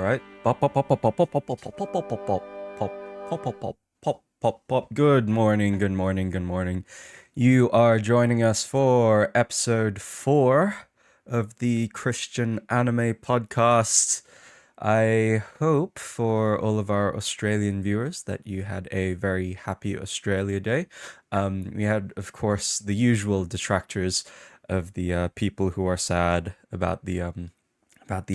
right. Pop, pop, pop, pop, pop, pop, pop, pop, pop, pop, pop, pop, pop, pop, pop, pop, pop, pop, pop, pop. Good morning, good morning, good morning. You are joining us for episode 4 of the Christian Anime Podcast. I hope for all of our Australian viewers that you had a very happy Australia Day. We had, of course, the usual detractors of the people who are sad about the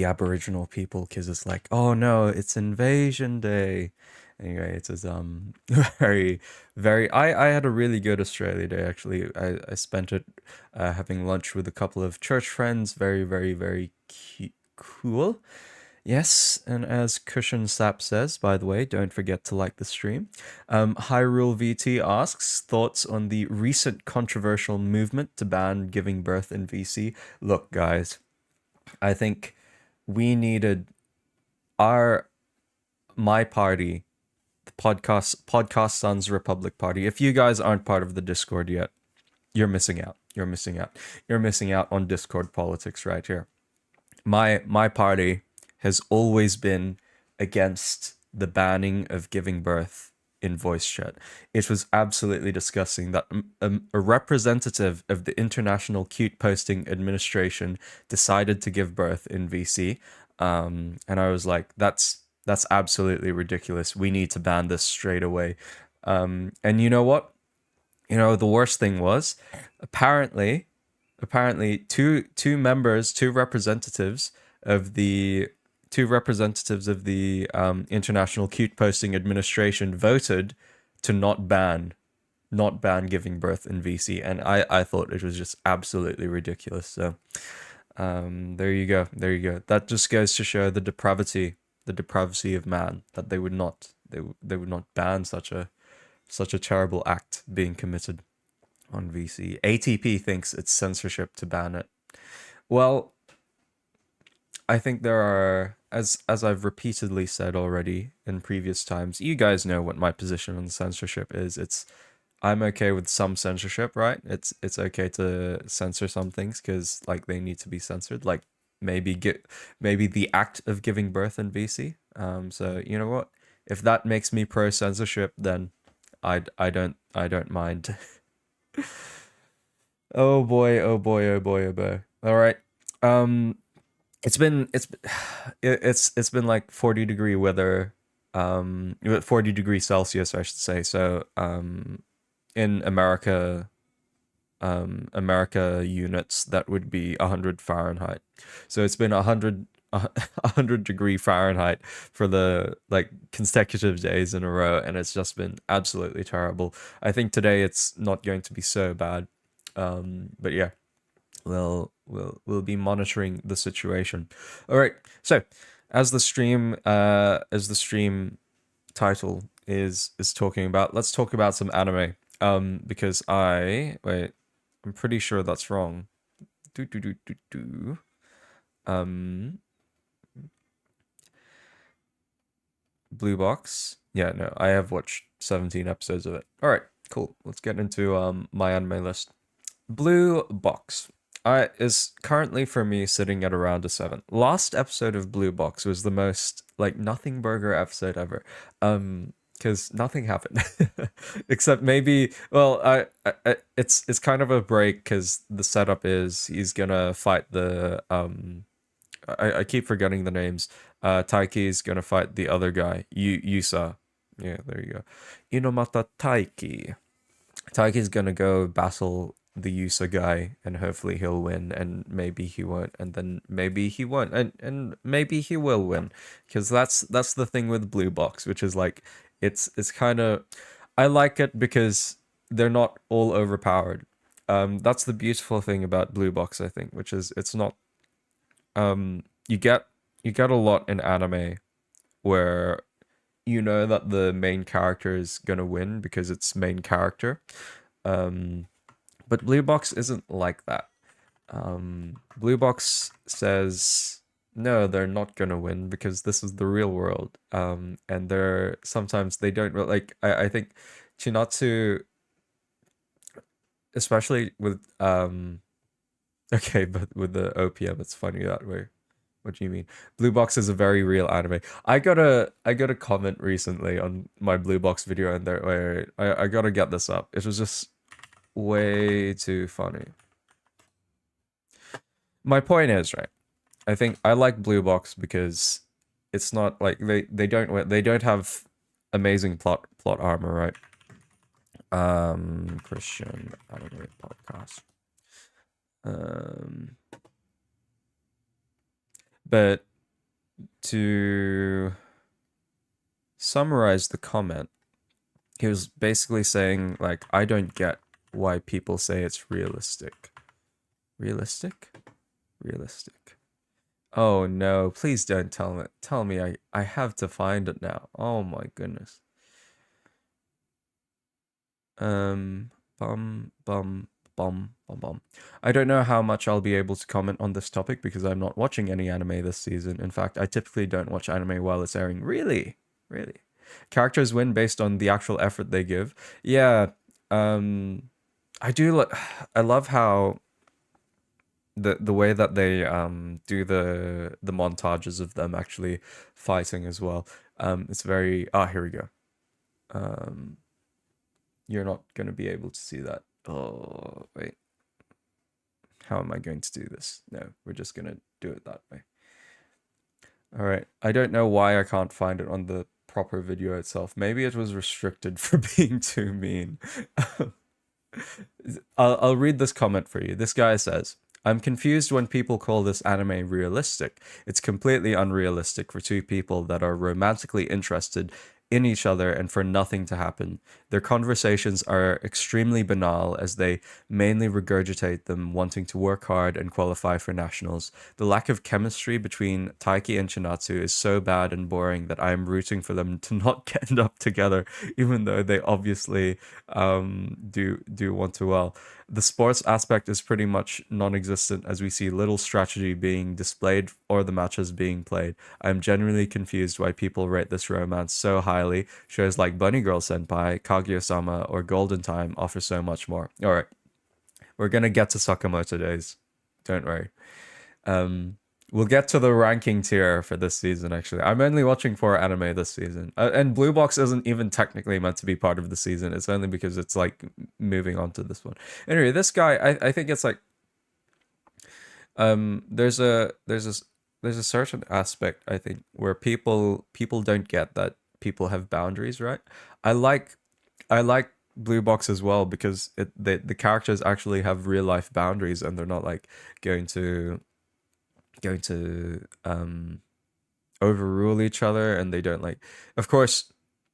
Aboriginal people because it's like, oh no, it's Invasion Day. Anyway, it was very very. I had a really good Australia Day actually. I spent it having lunch with a couple of church friends. Very very very cool. Yes, and as Cushion Sap says, by the way, don't forget to like the stream. Hyrule VT asks thoughts on the recent controversial movement to ban giving birth in VC. Look, guys, I think we needed our my party, the podcast Sons Republic Party. If you guys aren't part of the Discord yet, you're missing out. You're missing out. You're missing out on Discord politics right here. My party has always been against the banning of giving birth in voice chat. It was absolutely disgusting that a representative of the International Cute Posting Administration decided to give birth in VC. And I was like, that's absolutely ridiculous. We need to ban this straight away. And you know what? You know, the worst thing was apparently two representatives of the International Cute Posting Administration voted to not ban giving birth in VC, and I thought it was just absolutely ridiculous. So there you go, that just goes to show the depravity of man, that they would not ban such a terrible act being committed on VC. ATP thinks it's censorship to ban it. Well, I think there are, as I've repeatedly said already in previous times, you guys know what my position on censorship is. I'm okay with some censorship, right? It's okay to censor some things because like they need to be censored, like maybe the act of giving birth in VC. So you know what? If that makes me pro censorship, then I don't mind. Oh boy, oh boy, oh boy, oh boy. All right. It's been it's been like 40-degree weather, 40 degrees Celsius, I should say. So in America, America units, that would be 100 Fahrenheit. So it's been 100-degree Fahrenheit for the like consecutive days in a row, and it's just been absolutely terrible. I think today it's not going to be so bad, but yeah, we'll be monitoring the situation. All right, so as the stream title is talking about, let's talk about some anime. Because I'm pretty sure that's wrong. Blue Box. Yeah, no, I have watched 17 episodes of it. All right, cool. Let's get into my anime list. Blue Box is currently for me sitting at around a 7. Last episode of Blue Box was the most like nothing burger episode ever. Because nothing happened except maybe, well, it's kind of a break because the setup is he's gonna fight the I keep forgetting the names. Taiki's gonna fight the other guy, Yusa. Yeah, there you go. Inomata Taiki. Taiki's gonna go battle the Yusa guy, and hopefully he'll win, and maybe he won't, and then maybe he won't, and maybe he will win, because that's the thing with Blue Box, which is like it's kind of, I like it because they're not all overpowered. That's the beautiful thing about Blue Box, I think, which is it's not you get a lot in anime where you know that the main character is gonna win because it's main character. But Blue Box isn't like that. Blue Box says no, they're not gonna win because this is the real world. And they're sometimes they don't like. I think Chinatsu, especially with okay, but with the OPM, it's funny that way. What do you mean? Blue Box is a very real anime. I got a comment recently on my Blue Box video, and there, wait, I gotta get this up. It was just way too funny. My point is, right, I think I like Blue Box because it's not like they don't have amazing plot armor, right? Christian anime podcast. But to summarize the comment, he was basically saying, like, I don't get why people say it's realistic. Realistic? Realistic. Oh no, please don't tell me I have to find it now. Oh my goodness. Bum bum bum bum bum. I don't know how much I'll be able to comment on this topic because I'm not watching any anime this season. In fact, I typically don't watch anime while it's airing. Really? Really? Characters win based on the actual effort they give. Yeah, I do I love how the way that they do the montages of them actually fighting as well. It's very here we go. You're not gonna be able to see that. Oh wait. How am I going to do this? No, we're just gonna do it that way. All right. I don't know why I can't find it on the proper video itself. Maybe it was restricted for being too mean. I'll read this comment for you. This guy says, I'm confused when people call this anime realistic. It's completely unrealistic for two people that are romantically interested in each other and for nothing to happen. Their conversations are extremely banal as they mainly regurgitate them wanting to work hard and qualify for nationals. The lack of chemistry between Taiki and Chinatsu is so bad and boring that I am rooting for them to not end up together, even though they obviously do want to well. The sports aspect is pretty much non-existent as we see little strategy being displayed or the matches being played. I'm genuinely confused why people rate this romance so highly. Shows like Bunny Girl Senpai, Kaguya-sama, or Golden Time offer so much more. Alright, we're gonna get to Sakamoto Days. Don't worry. We'll get to the ranking tier for this season, actually. I'm only watching 4 anime this season. And Blue Box isn't even technically meant to be part of the season. It's only because it's, like, moving on to this one. Anyway, this guy, I think it's, like... there's a certain aspect, I think, where people don't get that people have boundaries, right? I like Blue Box as well because the characters actually have real-life boundaries and they're not, like, going to overrule each other, and they don't, like, of course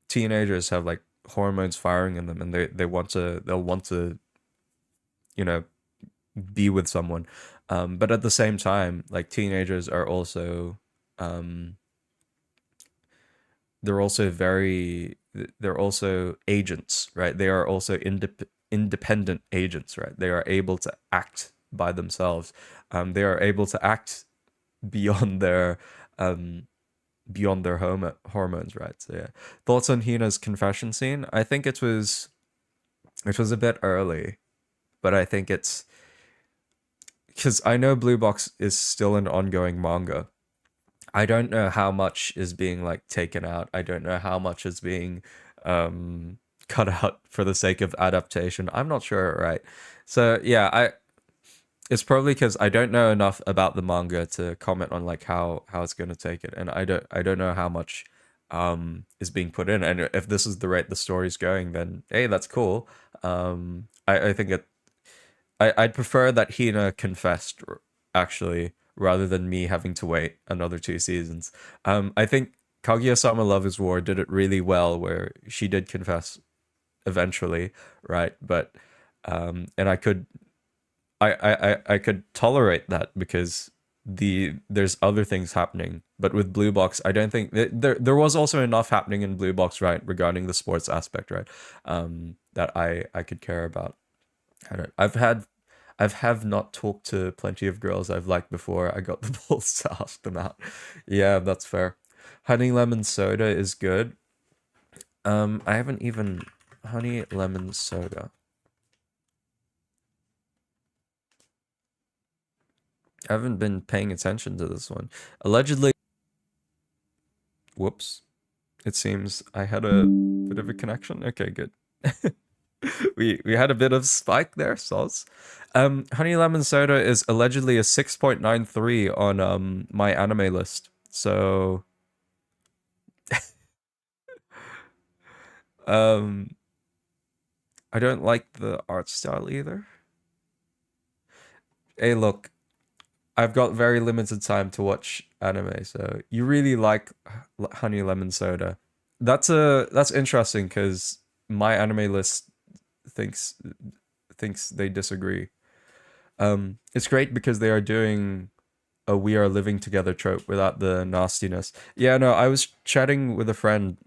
teenagers have, like, hormones firing in them, and they'll want to you know be with someone, but at the same time, like, teenagers are also they're also agents, right? They are also independent agents, right? They are able to act by themselves. They are able to act beyond their hormones, right? So yeah. Thoughts on Hina's confession scene? I think it was a bit early, but I think it's because I know Blue Box is still an ongoing manga. I don't know how much is being, like, taken out. I don't know how much is being cut out for the sake of adaptation. I'm not sure, right? So yeah, it's probably because I don't know enough about the manga to comment on, like, how it's going to take it, and I don't know how much is being put in, and if this is the rate the story's going, then hey, that's cool. I think I'd prefer that Hina confessed, actually, rather than me having to wait another 2 seasons. I think Kaguya-sama Love is War did it really well, where she did confess eventually, right? But and I could tolerate that because there's other things happening. But with Blue Box, I don't think there was also enough happening in Blue Box, right, regarding the sports aspect, right, that I could care about. I don't. I've not talked to plenty of girls I've liked before I got the balls to ask them out. Yeah, that's fair. Honey lemon soda is good. I haven't even honey lemon soda. I haven't been paying attention to this one. Allegedly, whoops. It seems I had a bit of a connection. Okay, good. we had a bit of spike there, soz. Honey Lemon Soda is allegedly a 6.93 on my anime list. So um I don't like the art style either. Hey, look, I've got very limited time to watch anime, so you really like Honey Lemon Soda. That's interesting because my anime list thinks they disagree. It's great because they are doing a "we are living together" trope without the nastiness. Yeah, no, I was chatting with a friend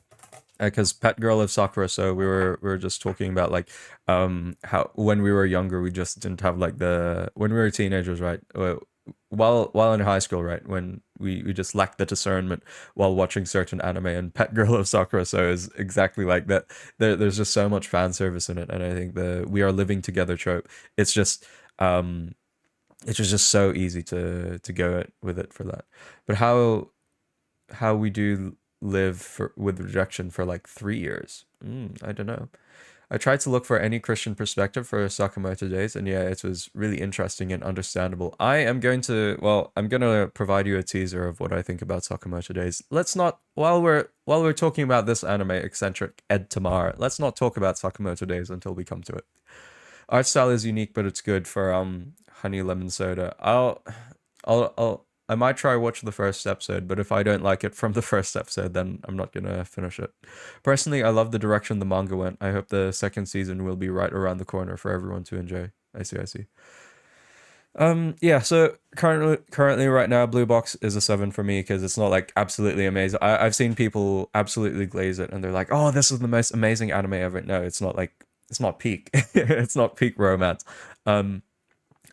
because Pet Girl of Sakura, so we were just talking about like how when we were younger we just didn't have like the when we were teenagers, right? While in high school, right, when we just lacked the discernment while watching certain anime, and Pet Girl of Sakura so is exactly like that. There's just so much fan service in it, and I think the "we are living together" trope, it's just um it was just so easy to go with it for that. But how we do live with rejection for like 3 years. I don't know. I tried to look for any Christian perspective for Sakamoto Days, and yeah, it was really interesting and understandable. I'm gonna provide you a teaser of what I think about Sakamoto Days. Let's not, while we're talking about this anime eccentric Ed Tamar, let's not talk about Sakamoto Days until we come to it. Art style is unique, but it's good for Honey Lemon Soda. I might try watch the first episode, but if I don't like it from the first episode, then I'm not gonna finish it. Personally, I love the direction the manga went. I hope the second season will be right around the corner for everyone to enjoy. I see, I see. Yeah, so currently right now, Blue Box is a 7 for me because it's not like absolutely amazing. I've seen people absolutely glaze it and they're like, "Oh, this is the most amazing anime ever." No, it's not like it's not peak. It's not peak romance. Um,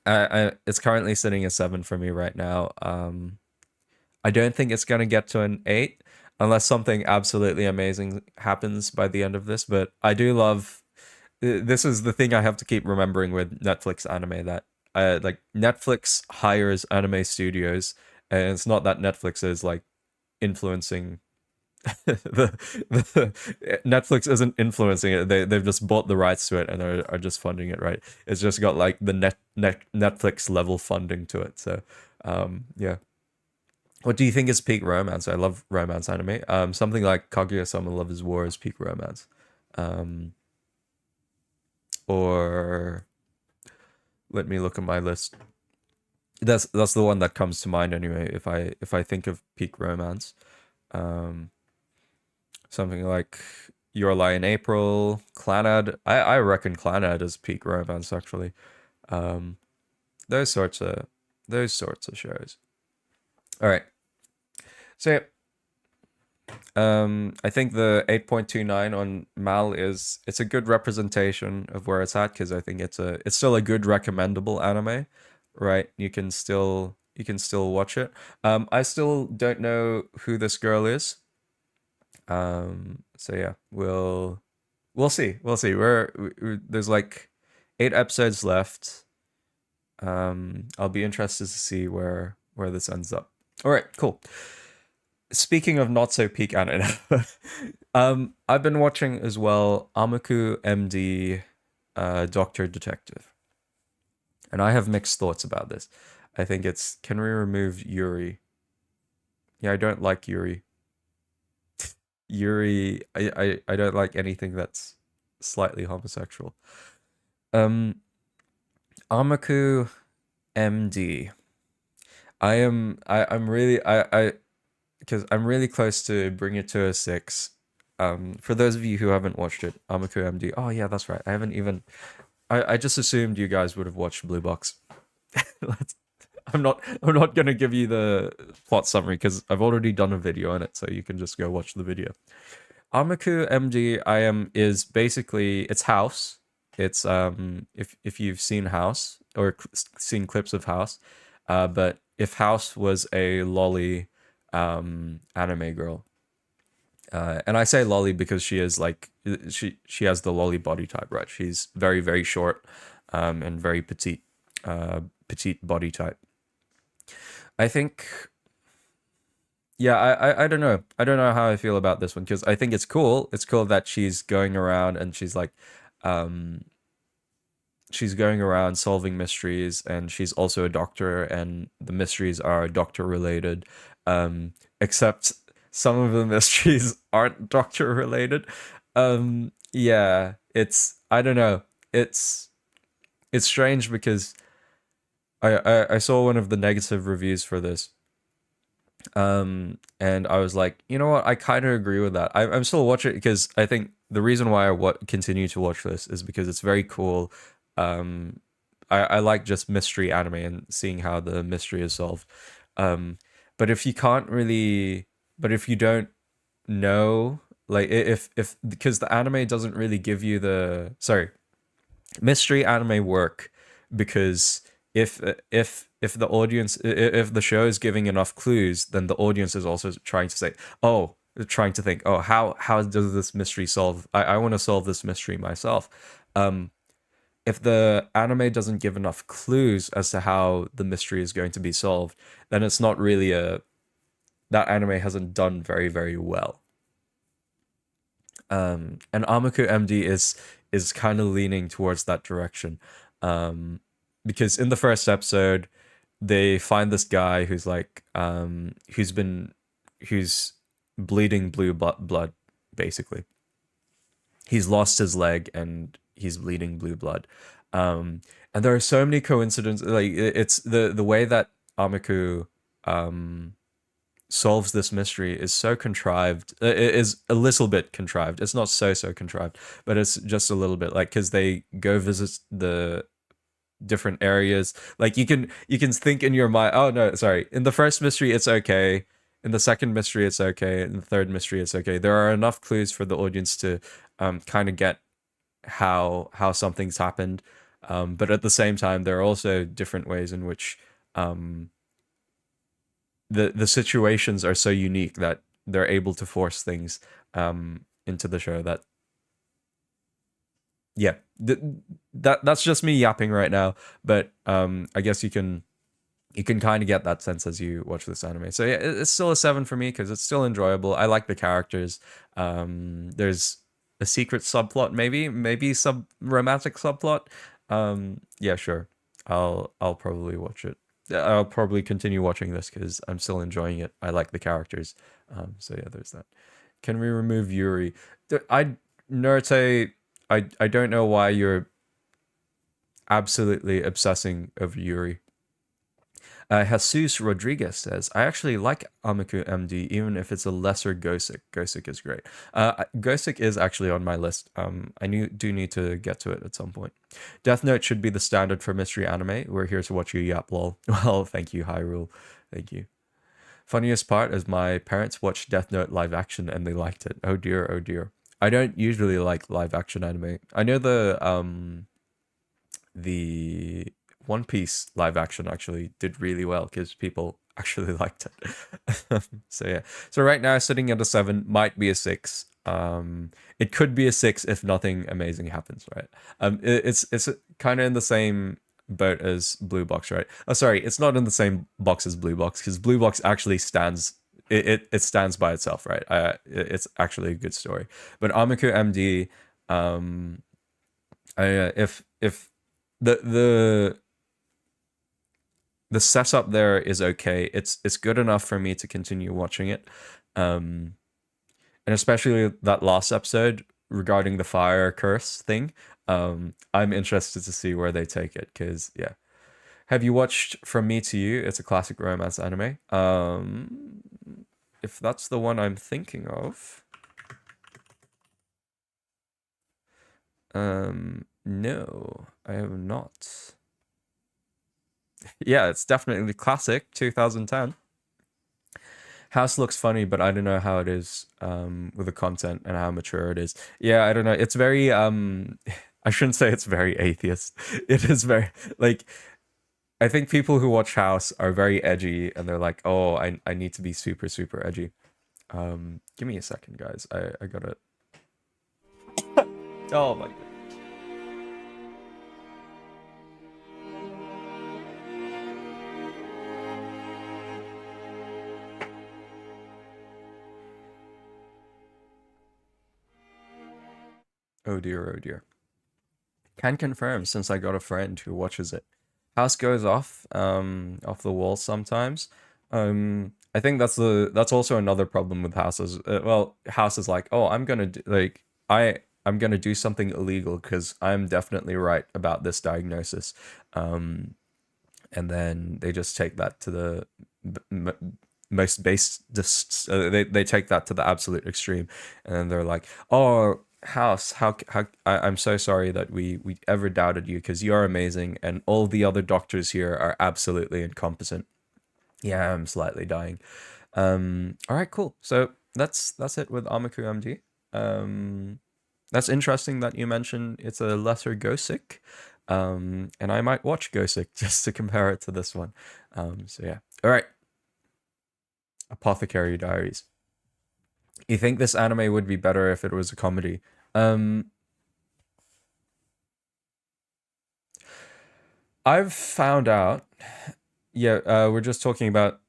it's currently sitting at 7 for me right now. I don't think it's gonna get to an 8 unless something absolutely amazing happens by the end of this. But I do love. This is the thing I have to keep remembering with Netflix anime that like Netflix hires anime studios, and it's not that Netflix is like influencing the Netflix isn't influencing it. They've just bought the rights to it and are just funding it, right? It's just got like the Netflix level funding to it. So yeah. What do you think is peak romance? I love romance anime. Something like Kaguya-sama Love is War is peak romance. Um or let me look at my list. That's the one that comes to mind anyway, if I think of peak romance. Um Something like Your Lie in April, Clanad. I reckon Clanad is peak romance actually. Um, those sorts of shows. All right. So yeah, I think the 8.29 on Mal it's a good representation of where it's at because I think it's still a good recommendable anime, right? You can still watch it. I still don't know who this girl is. So yeah, we'll see. We'll see. There's like 8 episodes left. I'll be interested to see where this ends up. All right, cool. Speaking of not so peak anime, I've been watching as well Amaku MD, Doctor Detective, and I have mixed thoughts about this. I think it's can we remove Yuri? Yeah, I don't like Yuri. Yuri, I don't like anything that's slightly homosexual. Um, Amaku MD. I'm really I because I'm really close to bring it to a 6. For those of you who haven't watched it, Amaku MD. Oh yeah, that's right. I haven't even. I just assumed you guys would have watched Blue Box. Let's, I'm not gonna give you the plot summary because I've already done a video on it, so you can just go watch the video. Amaku MD is basically it's House. It's if you've seen House or seen clips of House, but if House was a lolly anime girl. And I say lolly because she is like she has the lolly body type, right? She's very very short and very petite petite body type. I think, yeah, I don't know. I don't know how I feel about this one because I think it's cool. It's cool that she's going around and um, she's going around solving mysteries, and she's also a doctor, and the mysteries are doctor related. Except some of the mysteries aren't doctor related. Yeah, I don't know. It's strange because I saw one of the negative reviews for this, and I was like, you know what, I kind of agree with that. I'm still watching it because I think the reason why I continue to watch this is because it's very cool. I like just mystery anime and seeing how the mystery is solved. um but if you can't really, but if you don't know, like, if because the anime doesn't really give you the, sorry, mystery anime work because if if the audience, if the show is giving enough clues, then the audience is also trying to say, oh, trying to think, oh, how does this mystery solve, I want to solve this mystery myself. If the anime doesn't give enough clues as to how the mystery is going to be solved, then it's not really a, that anime hasn't done very, very well. And Amaku MD is kind of leaning towards that direction, because in the first episode, they find this guy who's like, who's bleeding blue blood, basically. He's lost his leg and he's bleeding blue blood. And there are so many coincidences. Like, it's the way that Amaku solves this mystery is so contrived. It is a little bit contrived. It's not so contrived, but it's just a little bit, like, because they go visit the different areas. Like, you can think in your mind, oh no, sorry, in the first mystery it's okay, in the second mystery it's okay, in the third mystery it's okay. There are enough clues for the audience to kind of get how something's happened, but at the same time there are also different ways in which the situations are so unique that they're able to force things into the show. That, yeah, that's just me yapping right now, but I guess you can kind of get that sense as you watch this anime. So yeah, it's still a 7 for me because it's still enjoyable. I like the characters. There's a secret subplot, maybe some romantic subplot. Yeah, sure. I'll probably watch it. I'll probably continue watching this because I'm still enjoying it. I like the characters. So yeah, there's that. Can we remove Yuri? Nerte, I don't know why you're absolutely obsessing over Yuri. Jesus Rodriguez says, I actually like Amiku MD, even if it's a lesser Gosik. Gosik is great. Gosik is actually on my list. I do need to get to it at some point. Death Note should be the standard for mystery anime. We're here to watch you yap, lol. Well, thank you, Hyrule. Thank you. Funniest part is my parents watched Death Note live action and they liked it. Oh dear, oh dear. I don't usually like live action anime. I know the One Piece live action actually did really well because people actually liked it. So yeah. So right now, sitting at a 7, might be a 6. It could be a 6 if nothing amazing happens, right? It's kind of in the same boat as Blue Box, right? Oh, sorry, it's not in the same box as Blue Box because Blue Box actually stands. It stands by itself, right? It's actually a good story. But Amiku MD, if the the setup there is okay. It's good enough for me to continue watching it. And especially that last episode regarding the fire curse thing. I'm interested to see where they take it because, yeah. Have you watched From Me to You? It's a classic romance anime. If that's the one I'm thinking of. No, I have not. Yeah, it's definitely classic, 2010. House looks funny, but I don't know how it is with the content and how mature it is. Yeah, I don't know. It's very I shouldn't say it's very atheist. It is very, like, I think people who watch House are very edgy and they're like, "Oh, I need to be super super edgy." Give me a second, guys. I got to. Oh my god. Oh dear, oh dear. Can confirm since I got a friend who watches it. House goes off the wall sometimes. I think that's also another problem with houses. Well, House is like, oh, I'm gonna do something illegal because I'm definitely right about this diagnosis. Um, and then they just take that to the most base. Just they take that to the absolute extreme, and then they're like, "Oh, House, I'm so sorry that we ever doubted you because you are amazing, and all the other doctors here are absolutely incompetent." Yeah, I'm slightly dying. All right, cool. So that's it with Amaku MD. That's interesting that you mentioned it's a lesser Gosick. And I might watch Gosick just to compare it to this one. So yeah. All right. Apothecary Diaries. You think this anime would be better if it was a comedy? Um, I've found out. Yeah, we're just talking about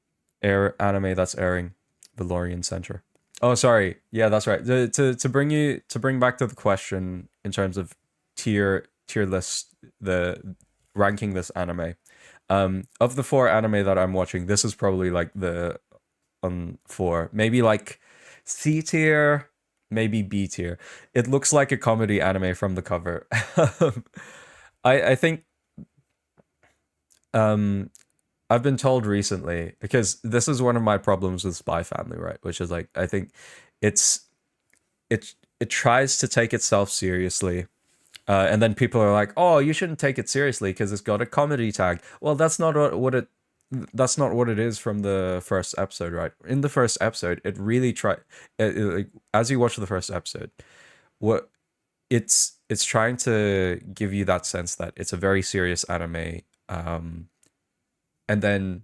anime that's airing, the Lorien Center. Oh, sorry. Yeah, that's right. To bring back to the question in terms of tier list, the ranking this anime. Of the four anime that I'm watching, this is probably like the four, maybe like C tier, maybe B tier. It looks like a comedy anime from the cover. I think um I've been told recently because this is one of my problems with Spy Family, right? Which is like I think it's it tries to take itself seriously. And then people are like, "Oh, you shouldn't take it seriously because it's got a comedy tag." Well, that's not what it is from the first episode, right? In the first episode, it really like, as you watch the first episode, what it's trying to give you that sense that it's a very serious anime, and then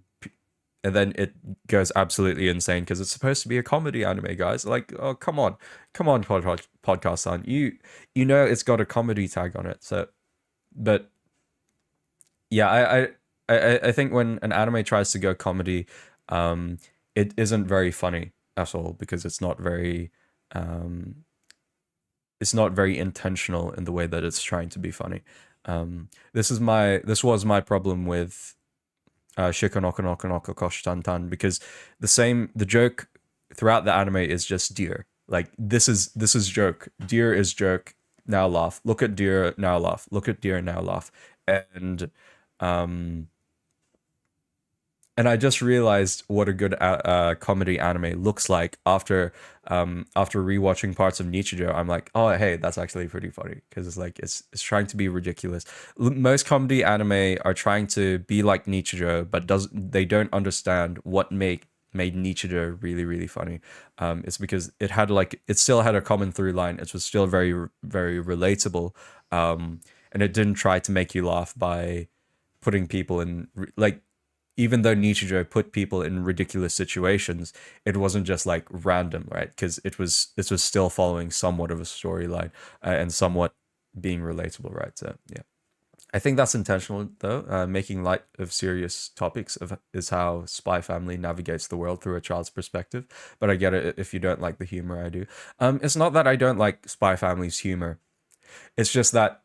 it goes absolutely insane because it's supposed to be a comedy anime, guys. Like, oh, come on, podcast son, you know it's got a comedy tag on it. So, but yeah, I think when an anime tries to go comedy, um, it isn't very funny at all because um, it's not very intentional in the way that it's trying to be funny. This was my problem with Shikonokonokonoko Koshtantan because the joke throughout the anime is just deer. Like this is joke. Deer is joke. Now laugh. Look at deer. Now laugh. Look at deer. Now laugh. And um and I just realized what a good comedy anime looks like after rewatching parts of Nichijou. I'm like, oh hey, that's actually pretty funny because it's like it's trying to be ridiculous. Most comedy anime are trying to be like Nichijou, but they don't understand what made Nichijou really really funny. It's because it still had a common through line. It was still very very relatable, and it didn't try to make you laugh by putting people in like even though Nichijou put people in ridiculous situations, it wasn't just like random, right? Because this was still following somewhat of a storyline and somewhat being relatable, right? So yeah, I think that's intentional though. Making light of serious topics is how Spy Family navigates the world through a child's perspective. But I get it if you don't like the humor. I do. It's not that I don't like Spy Family's humor. It's just that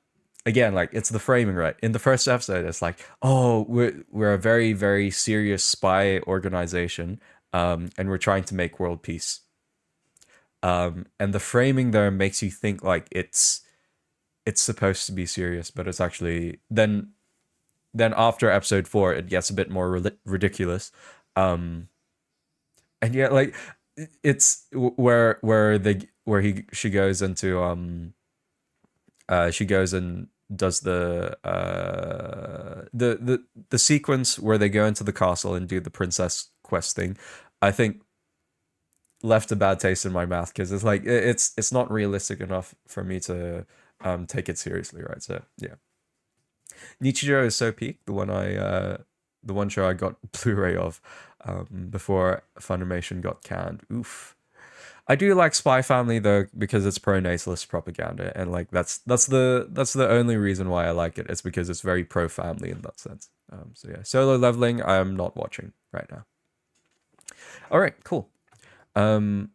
again, like it's the framing, right? In the first episode, it's like, oh, we're a very very serious spy organization, and we're trying to make world peace. And the framing there makes you think like it's supposed to be serious, but it's actually then after episode 4, it gets a bit more ridiculous. And yet, like it's where she goes into she goes and does the sequence where they go into the castle and do the princess quest thing. I think left a bad taste in my mouth because it's like it's not realistic enough for me to take it seriously, right? So yeah, Nichijou is so peak. The one show I got Blu-ray of before Funimation got canned. Oof. I do like Spy Family though because it's pro-natalist propaganda, and like that's the only reason why I like it. It's because it's very pro-family in that sense. So yeah, Solo Leveling I am not watching right now. All right, cool. Um,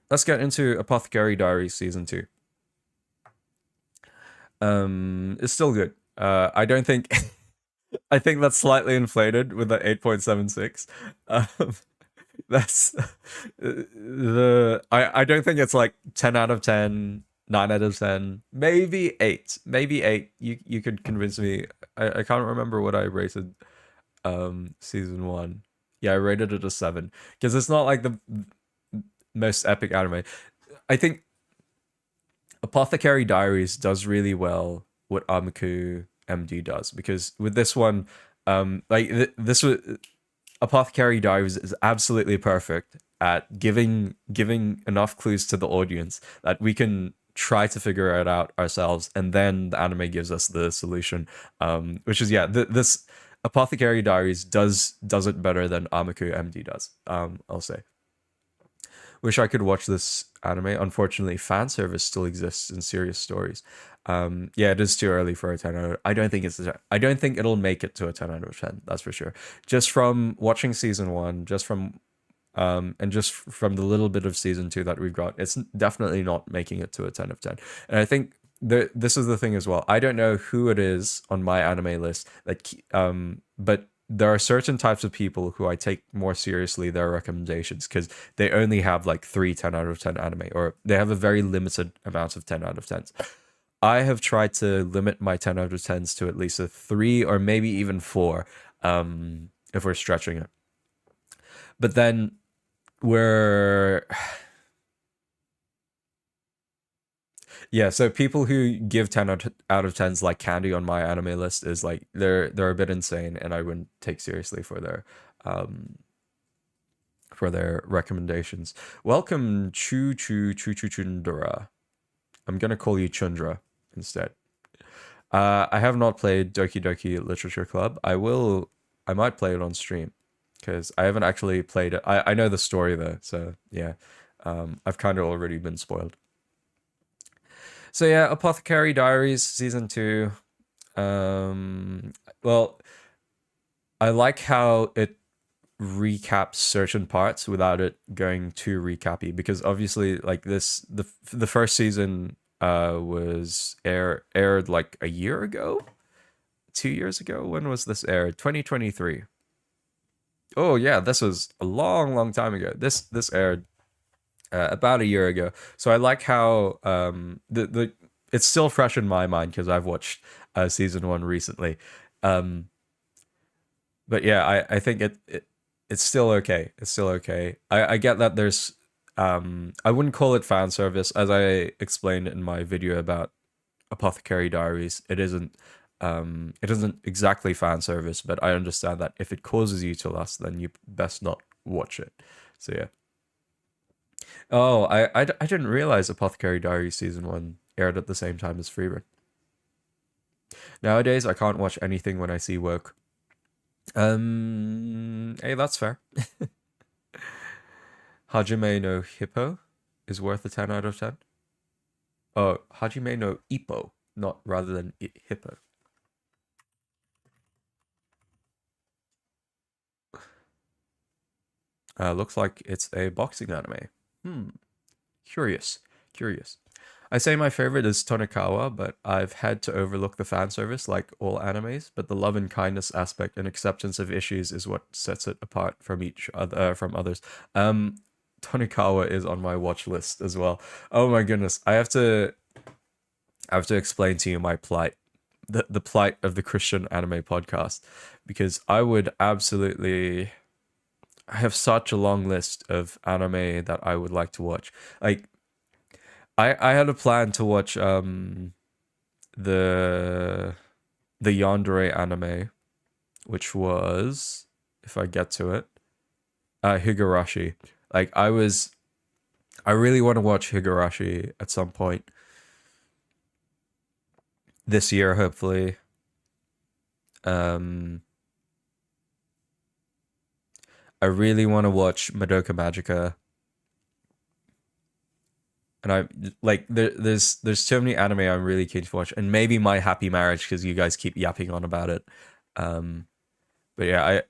let's get into Apothecary Diaries season 2. It's still good. I don't think I think that's slightly inflated with the 8.76. Um, that's I don't think it's like 10 out of 10, 9 out of 10, maybe 8. Maybe 8. You could convince me. I can't remember what I rated season 1. Yeah, I rated it a 7 because it's not like the most epic anime. I think Apothecary Diaries does really well what Amaku MD does, because with this one, this was Apothecary Diaries is absolutely perfect at giving enough clues to the audience that we can try to figure it out ourselves, and then the anime gives us the solution. Which is, yeah, this Apothecary Diaries does it better than Amaku MD does. I'll say. Wish I could watch this anime. Unfortunately, fan service still exists in serious stories. Yeah, it is too early for a 10 out of, I don't think it's I don't think it'll make it to a 10 out of 10. That's for sure. Just from watching season 1, just from and just from the little bit of season 2 that we've got, it's definitely not making it to a 10 of 10. And I think this is the thing as well. I don't know who it is on my anime list that but there are certain types of people who I take more seriously their recommendations, because they only have like 3 10 out of 10 anime, or they have a very limited amount of 10 out of 10s. I have tried to limit my 10 out of 10s to at least a 3 or maybe even 4, if we're stretching it. But then we're yeah, so people who give 10 out of 10s like candy on my anime list is like they're a bit insane, and I wouldn't take seriously for their recommendations. Welcome Chundra. I'm gonna call you Chundra instead. I have not played Doki Doki Literature Club. I might play it on stream, because I haven't actually played it. I know the story though, so yeah. I've kind of already been spoiled. So yeah, Apothecary Diaries season 2. Well, I like how it recaps certain parts without it going too recappy, because obviously like the first season was aired like a year ago, 2 years ago. When was this aired? 2023. Oh yeah, this was a long time ago. This aired about a year ago. So I like how the it's still fresh in my mind because I've watched season 1 recently. But yeah, I think it's still okay. It's still okay. I get that there's I wouldn't call it fan service, as I explained in my video about Apothecary Diaries. It isn't exactly fan service, but I understand that if it causes you to lust, then you best not watch it. So yeah. Oh, I didn't realize Apothecary Diaries season 1 aired at the same time as Freeburn. Nowadays, I can't watch anything when I see work. Hey, that's fair. Hajime no Hippo is worth a 10 out of 10. Oh, Hajime no Ippo, not rather than Hippo. Looks like it's a boxing anime. Curious. I say my favorite is Tonikawa, but I've had to overlook the fan service like all animes. But the love and kindness aspect and acceptance of issues is what sets it apart from from others. Tonikawa is on my watch list as well. Oh my goodness, I have to explain to you my plight, the plight of the Christian anime podcast, because I would absolutely. I have such a long list of anime that I would like to watch. Like, I had a plan to watch the yandere anime, which was, if I get to it, Higurashi. Like, I really want to watch Higurashi at some point this year, hopefully. I really want to watch Madoka Magica. And I like there's so many anime I'm really keen to watch, and maybe My Happy Marriage because you guys keep yapping on about it. But yeah,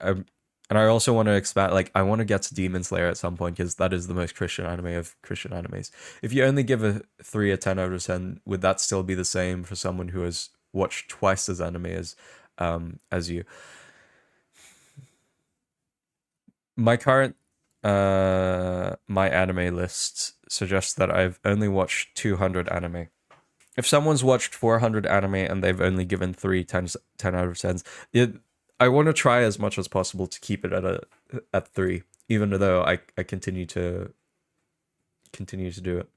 And I also want to expand, like, I want to get to Demon Slayer at some point because that is the most Christian anime of Christian animes. If you only give a 3 a 10 out of 10, would that still be the same for someone who has watched twice as anime as you? My current my anime list suggests that I've only watched 200 anime. If someone's watched 400 anime and they've only given 10 out of 10s, I want to try as much as possible to keep it at 3, even though I continue to do it.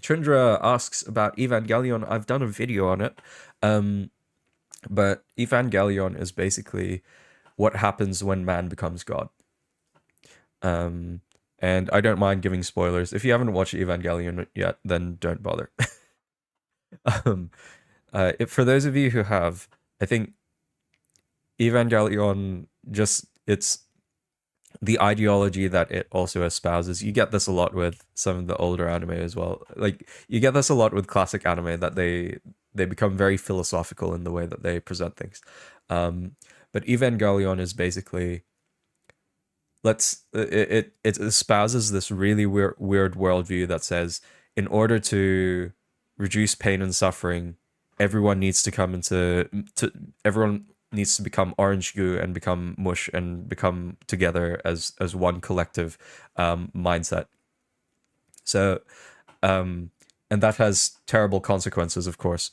Trindra asks about Evangelion. I've done a video on it. But Evangelion is basically what happens when man becomes God. And I don't mind giving spoilers. If you haven't watched Evangelion yet, then don't bother. For those of you who have, I think Evangelion it's the ideology that it also espouses. You get this a lot with some of the older anime as well. Like, you get this a lot with classic anime, that they become very philosophical in the way that they present things. But Evangelion is basically, it espouses this really weird worldview that says, in order to reduce pain and suffering, everyone needs to come everyone needs to become orange goo and become mush and become together as one collective mindset. So, and that has terrible consequences, of course,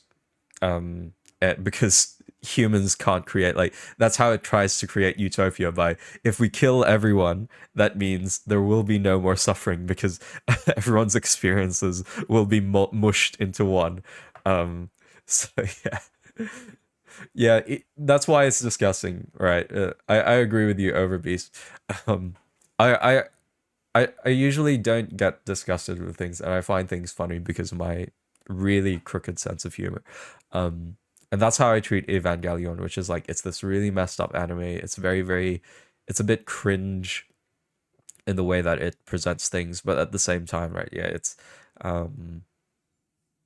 because humans can't create, like, that's how it tries to create utopia, by, if we kill everyone, that means there will be no more suffering because everyone's experiences will be mushed into one. So yeah, that's why it's disgusting, right? I agree with you, Overbeast. I usually don't get disgusted with things, and I find things funny because of my really crooked sense of humor. And that's how I treat Evangelion, which is like, it's this really messed up anime. It's it's a bit cringe in the way that it presents things, but at the same time, right? Yeah, it's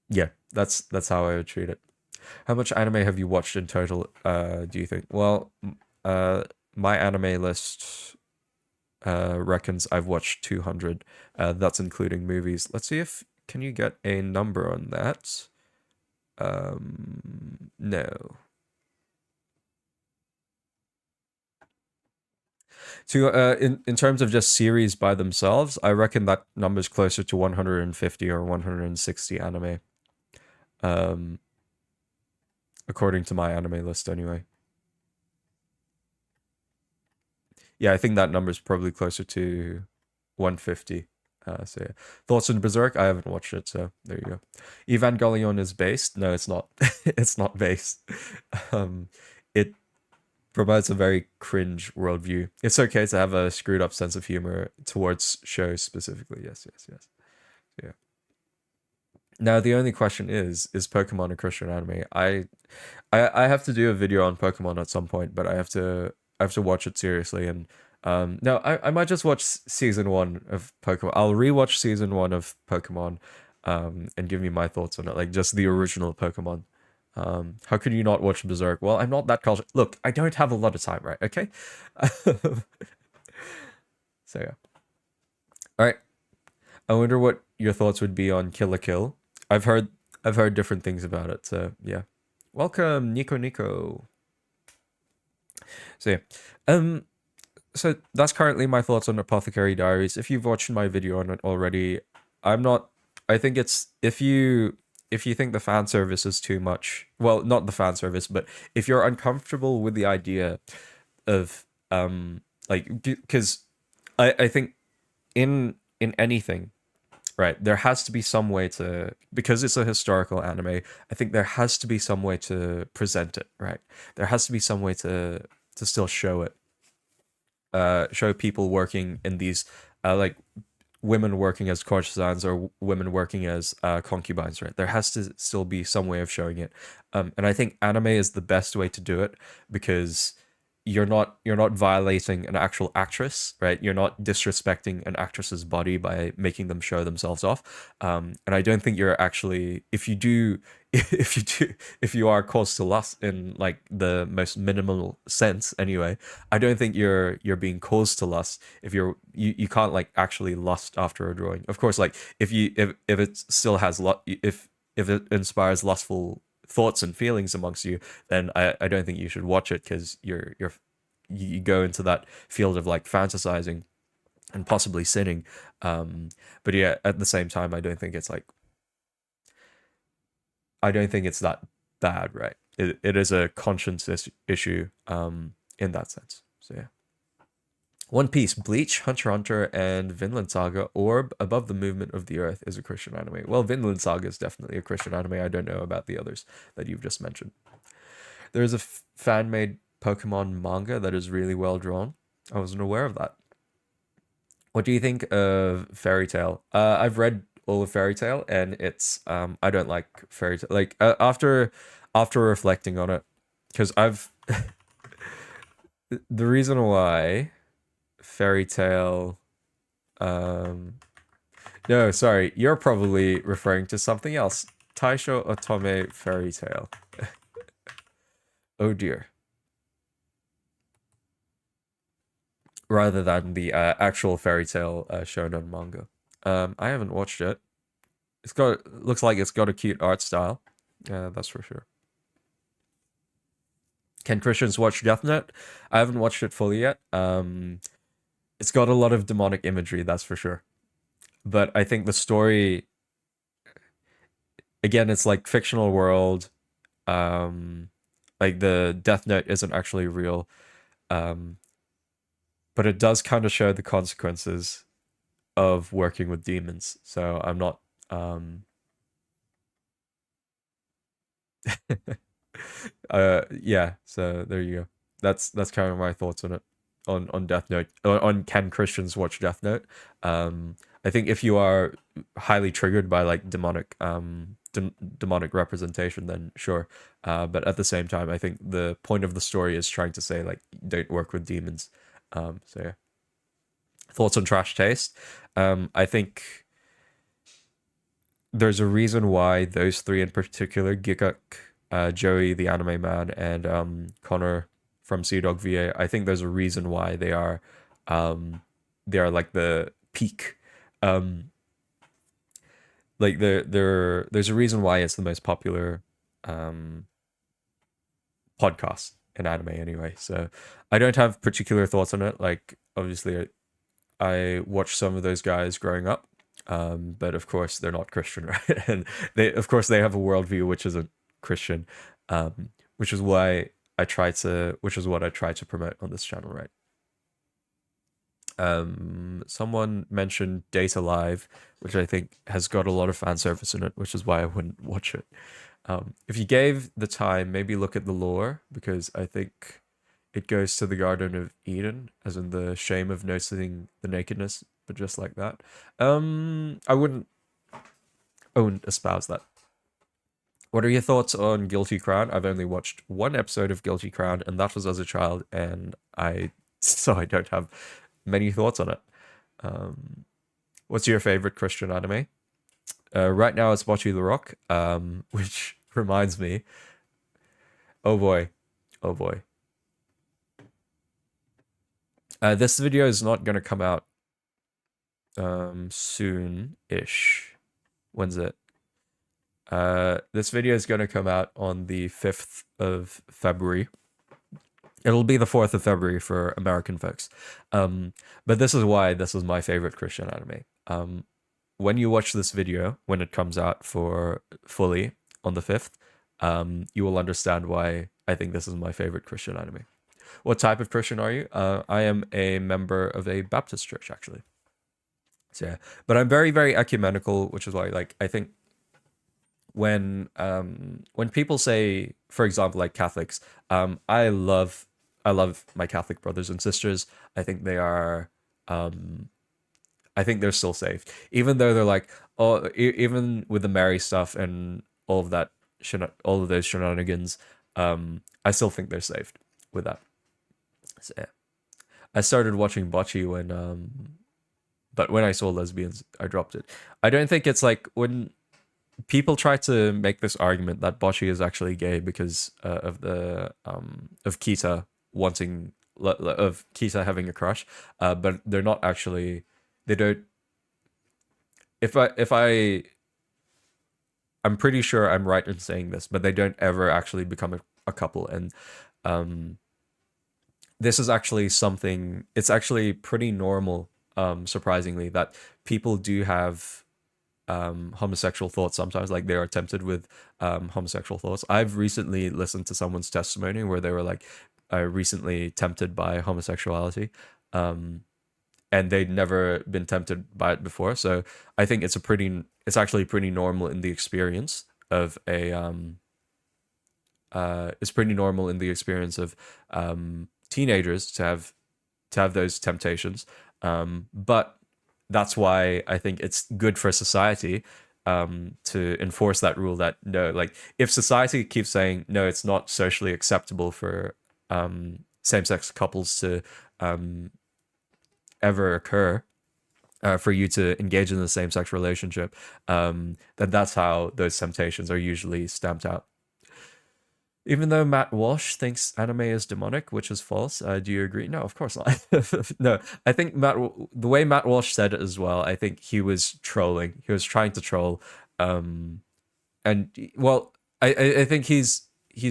yeah, that's how I would treat it. How much anime have you watched in total, do you think? Well, my anime list reckons I've watched 200. That's including movies. Let's see if, can you get a number on that? No. In terms of just series by themselves, I reckon that number's closer to 150 or 160 anime. According to my anime list, anyway. Yeah, I think that number's probably closer to 150. So yeah. Thoughts on Berserk? I haven't watched it, so there you go. Evangelion is based? No, it's not. It's not based. It provides a very cringe worldview. It's okay to have a screwed up sense of humor towards shows specifically. Yes. Yeah. Now the only question is Pokemon a Christian anime? I have to do a video on Pokemon at some point, but I have to watch it seriously. And no, I might just watch season 1 of Pokemon. I'll rewatch season 1 of Pokemon, and give me my thoughts on it, like just the original Pokemon. How could you not watch Berserk? Well, I'm not that cultured. Look, I don't have a lot of time, right? Okay. So yeah. All right. I wonder what your thoughts would be on Kill la Kill. I've heard different things about it. So yeah. Welcome, Nico. So yeah. So that's currently my thoughts on Apothecary Diaries. If you've watched my video on it already, I think it's, if you think the fan service is too much, well, not the fan service, but if you're uncomfortable with the idea of like, because I think in anything, right, there has to be some way to, because it's a historical anime, I think there has to be some way to present it, right? There has to be some way to still show it. Show people working in these, like, women working as courtesans or women working as concubines, right? There has to still be some way of showing it. And I think anime is the best way to do it, because you're not violating an actual actress, right? You're not disrespecting an actress's body by making them show themselves off. And I don't think you're actually, if you do, if you are caused to lust in like the most minimal sense anyway, I don't think you're being caused to lust if you can't like actually lust after a drawing. Of course, like if it still has if it inspires lustful thoughts and feelings amongst you, then I don't think you should watch it, because you go into that field of like fantasizing and possibly sinning. But yeah, at the same time, I don't think it's that bad, right? It is a conscience issue in that sense. So yeah. One Piece, Bleach, Hunter x Hunter, and Vinland Saga, Orb, Above the Movement of the Earth is a Christian anime. Well, Vinland Saga is definitely a Christian anime. I don't know about the others that you've just mentioned. There's a fan-made Pokemon manga that is really well drawn. I wasn't aware of that. What do you think of Fairy Tail? I've read all of Fairy Tail, and it's I don't like Fairy Tail. Like after reflecting on it, because I've the reason why Fairy Tail. No, sorry, you're probably referring to something else. Taisho Otome Fairy Tail. Oh dear. Rather than the actual Fairy Tail shonen manga. I haven't watched it. Looks like it's got a cute art style. That's for sure. Can Christians watch Death Note? I haven't watched it fully yet. It's got a lot of demonic imagery, that's for sure. But I think the story, again, it's like fictional world. Like the Death Note isn't actually real. But it does kind of show the consequences of working with demons. So I'm not yeah, so there you go. That's kind of my thoughts on it. On Death Note, on can Christians watch Death Note? I think if you are highly triggered by like demonic demonic representation, then sure. But at the same time, I think the point of the story is trying to say like don't work with demons. So yeah. Thoughts on Trash Taste? I think there's a reason why those three in particular, Giguk, Joey the Anime Man, and Connor from Sea Dog VA, I think there's a reason why they are like the peak. Like there's a reason why it's the most popular podcast in anime anyway. So I don't have particular thoughts on it. Like obviously I watched some of those guys growing up. But of course they're not Christian, right? And they have a worldview which isn't Christian, which is what I try to promote on this channel, right? Someone mentioned Data Live, which I think has got a lot of fan service in it, which is why I wouldn't watch it. If you gave the time, maybe look at the lore, because I think it goes to the Garden of Eden, as in the shame of noticing the nakedness, but just like that. I wouldn't espouse that. What are your thoughts on Guilty Crown? I've only watched one episode of Guilty Crown, and that was as a child, and so I don't have many thoughts on it. What's your favorite Christian anime? Right now it's Bocce the Rock, which reminds me. Oh boy. This video is not going to come out soon-ish. When's it? This video is going to come out on the 5th of February. It'll be the 4th of February for American folks. But this is why this is my favorite Christian anime. When you watch this video, when it comes out for fully on the 5th, you will understand why I think this is my favorite Christian anime. What type of Christian are you? I am a member of a Baptist church, actually. So yeah, but I'm very, very ecumenical, which is why, like, I think when people say, for example, like Catholics, I love my Catholic brothers and sisters. I think they are, I think they're still saved, even though they're like, oh, even with the Mary stuff and all of that, all of those shenanigans, I still think they're saved with that. So, yeah. I started watching bocce but when I saw lesbians, I dropped it. I don't think it's like when people try to make this argument that bocce is actually gay because of Kita wanting of Kita having a crush, but they're not actually. They don't. If I I'm pretty sure I'm right in saying this, but they don't ever actually become a couple, and um, this is actually something. It's actually pretty normal, surprisingly, that people do have homosexual thoughts sometimes, like they are tempted with homosexual thoughts. I've recently listened to someone's testimony where they were like recently tempted by homosexuality, um, and they'd never been tempted by it before. So I think it's actually pretty normal in the experience of a it's pretty normal in the experience of teenagers to have those temptations. But that's why I think it's good for society to enforce that rule that no, like if society keeps saying no, it's not socially acceptable for same-sex couples to ever occur, for you to engage in the same-sex relationship, that's how those temptations are usually stamped out. Even though Matt Walsh thinks anime is demonic, which is false, do you agree? No, of course not. No, I think the way Matt Walsh said it as well, I think he was trolling. He was trying to troll. And well, I think he's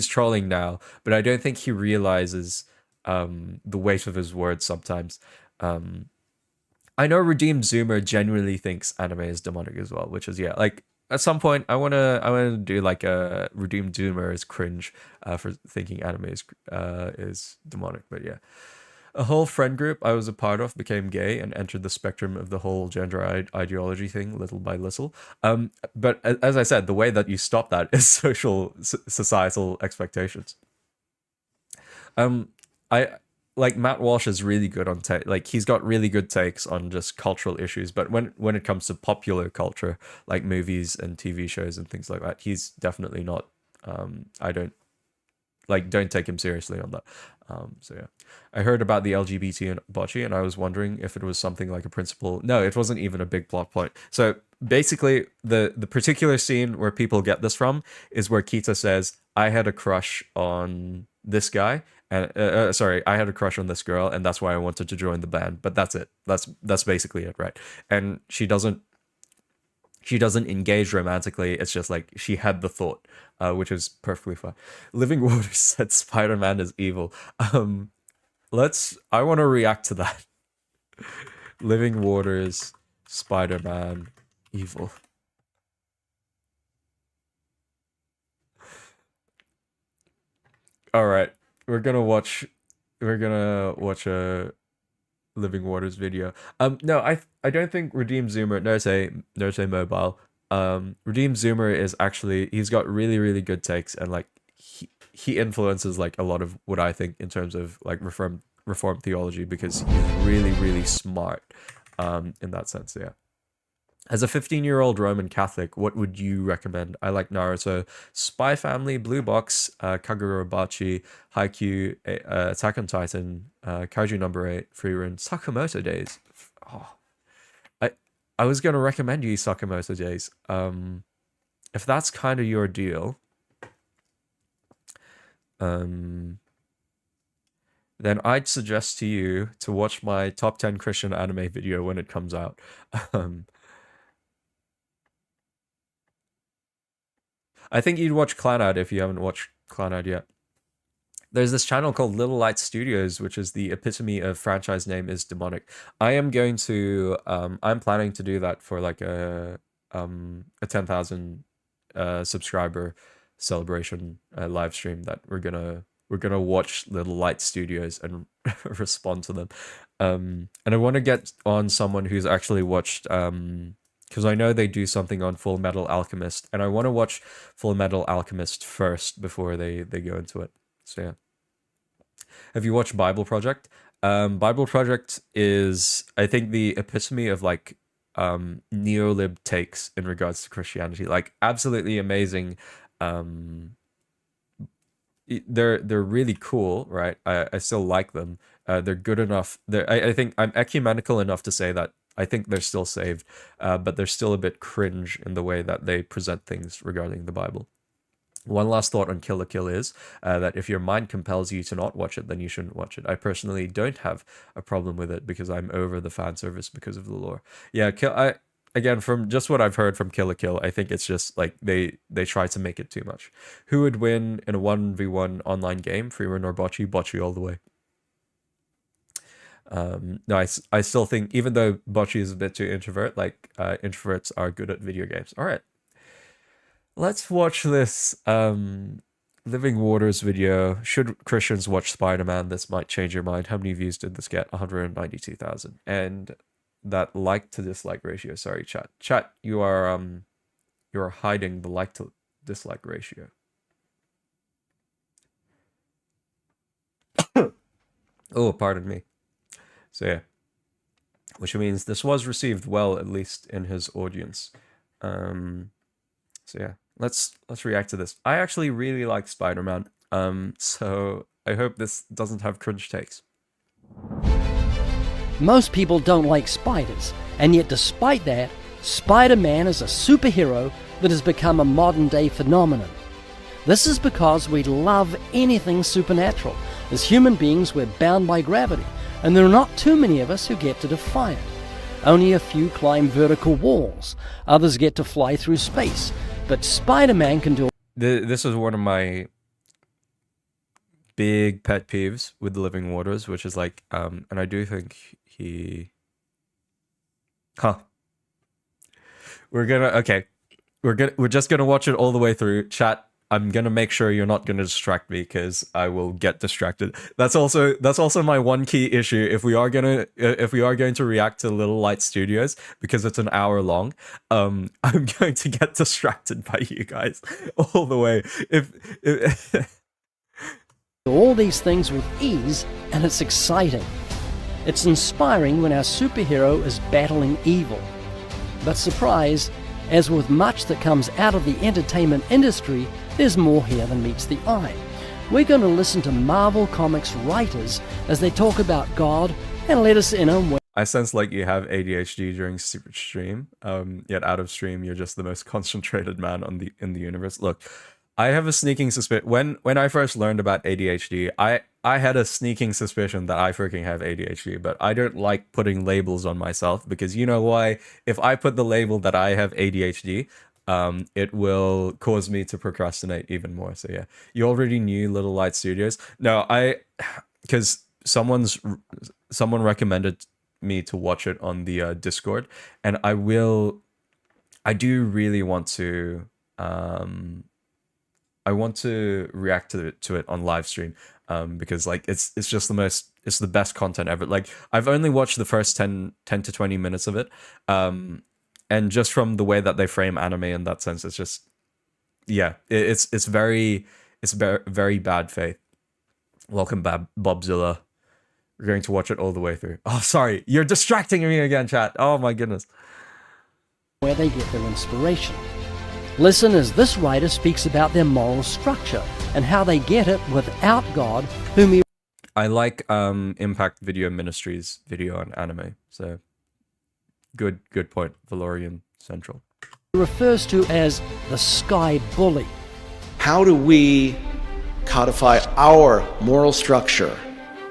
trolling now, but I don't think he realizes the weight of his words sometimes. I know Redeemed Zoomer genuinely thinks anime is demonic as well, which is, yeah, like at some point I wanna do like a Redeemed Zoomer is cringe for thinking anime is demonic, but yeah. A whole friend group I was a part of became gay and entered the spectrum of the whole gender ideology thing little by little. But as I said, the way that you stop that is societal expectations. Um, I like Matt Walsh is really good on like he's got really good takes on just cultural issues, but when it comes to popular culture, like movies and TV shows and things like that, he's definitely not. I don't take him seriously on that. So yeah, I heard about the LGBT and bocce, and I was wondering if it was something like a principle. No, it wasn't even a big plot point. So basically, the particular scene where people get this from is where Kita says, "I had a crush on this guy." And sorry, I had a crush on this girl, and that's why I wanted to join the band. But that's it. That's basically it, right? And she doesn't engage romantically. It's just like she had the thought, which is perfectly fine. Living Waters said Spider-Man is evil. I want to react to that. Living Waters, Spider-Man, evil. All right, we're gonna watch. We're gonna watch a Living Waters video. No, I don't think Redeem Zoomer. No say mobile. Redeem Zoomer is actually he's got really really good takes, and like he influences like a lot of what I think in terms of like reform theology, because he's really really smart in that sense. Yeah. As a 15-year-old Roman Catholic, what would you recommend? I like Naruto, Spy Family, Blue Box, Kagurabachi, Haikyuu, Attack on Titan, Kaiju number 8, Frieren, Sakamoto Days. Oh, I I was gonna recommend you Sakamoto Days. If that's kind of your deal, um, then I'd suggest to you to watch my top 10 Christian anime video when it comes out. Um, I think you'd watch Clanad if you haven't watched Clanad yet. There's this channel called Little Light Studios, which is the epitome of franchise name is demonic. I'm planning to do that for like a 10,000 subscriber celebration live stream that we're gonna watch Little Light Studios and respond to them. And I want to get on someone who's actually watched because I know they do something on Full Metal Alchemist, and I want to watch Full Metal Alchemist first before they go into it. So yeah. Have you watched Bible Project? Bible Project is, I think, the epitome of like neolib takes in regards to Christianity. Like absolutely amazing, um, they're really cool, right? I still like them. They're good enough. I think I'm ecumenical enough to say that I think they're still saved, but they're still a bit cringe in the way that they present things regarding the Bible. One last thought on Kill la Kill is that if your mind compels you to not watch it, then you shouldn't watch it. I personally don't have a problem with it because I'm over the fan service because of the lore. Yeah, again, from just what I've heard from Kill la Kill, I think it's just like they try to make it too much. Who would win in a 1v1 online game? Freerun or Bocce? Bocce all the way. No, I still think, even though Bocce is a bit too introvert, like introverts are good at video games. All right. Let's watch this Living Waters video. Should Christians watch Spider-Man? This might change your mind. How many views did this get? 192,000. And that like to dislike ratio. Sorry, chat. Chat, you are hiding the like to dislike ratio. Oh, pardon me. So yeah. Which means this was received well, at least in his audience. So yeah. Let's react to this. I actually really like Spider-Man, so I hope this doesn't have cringe takes. Most people don't like spiders, and yet despite that, Spider-Man is a superhero that has become a modern-day phenomenon. This is because we love anything supernatural. As human beings, we're bound by gravity, and there are not too many of us who get to defy it. Only a few climb vertical walls, others get to fly through space, but Spider-Man can do... This is one of my big pet peeves with the Living Waters, which is like, and I do think he... We're just gonna watch it all the way through. Chat, I'm gonna make sure you're not gonna distract me because I will get distracted. That's also my one key issue. If we are going to react to Little Light Studios, because it's an hour long, I'm going to get distracted by you guys all the way. If all these things with ease, and it's exciting. It's inspiring when our superhero is battling evil. But surprise, as with much that comes out of the entertainment industry, there's more here than meets the eye. We're going to listen to Marvel Comics writers as they talk about God and let us in on where... I sense like you have ADHD during stream, yet out of stream you're just the most concentrated man in the universe. Look, I have a sneaking suspicion. When I first learned about ADHD, I had a sneaking suspicion that I freaking have ADHD, but I don't like putting labels on myself because you know why? If I put the label that I have ADHD, it will cause me to procrastinate even more. So yeah, you already knew Little Light Studios. No, because someone recommended me to watch it on the Discord, and I do really want to react to it on live stream, because like it's the best content ever. Like I've only watched the first 10 to 20 minutes of it, and just from the way that they frame anime in that sense, it's just, yeah, it's very bad faith. Welcome back, Bobzilla. We're going to watch it all the way through. Oh, sorry, you're distracting me again, chat. Oh my goodness. Where they get their inspiration. Listen as this writer speaks about their moral structure and how they get it without God, whom he... I like Impact Video Ministries video on anime, so good point, Valorian Central. refers to as the Sky Bully. How do we codify our moral structure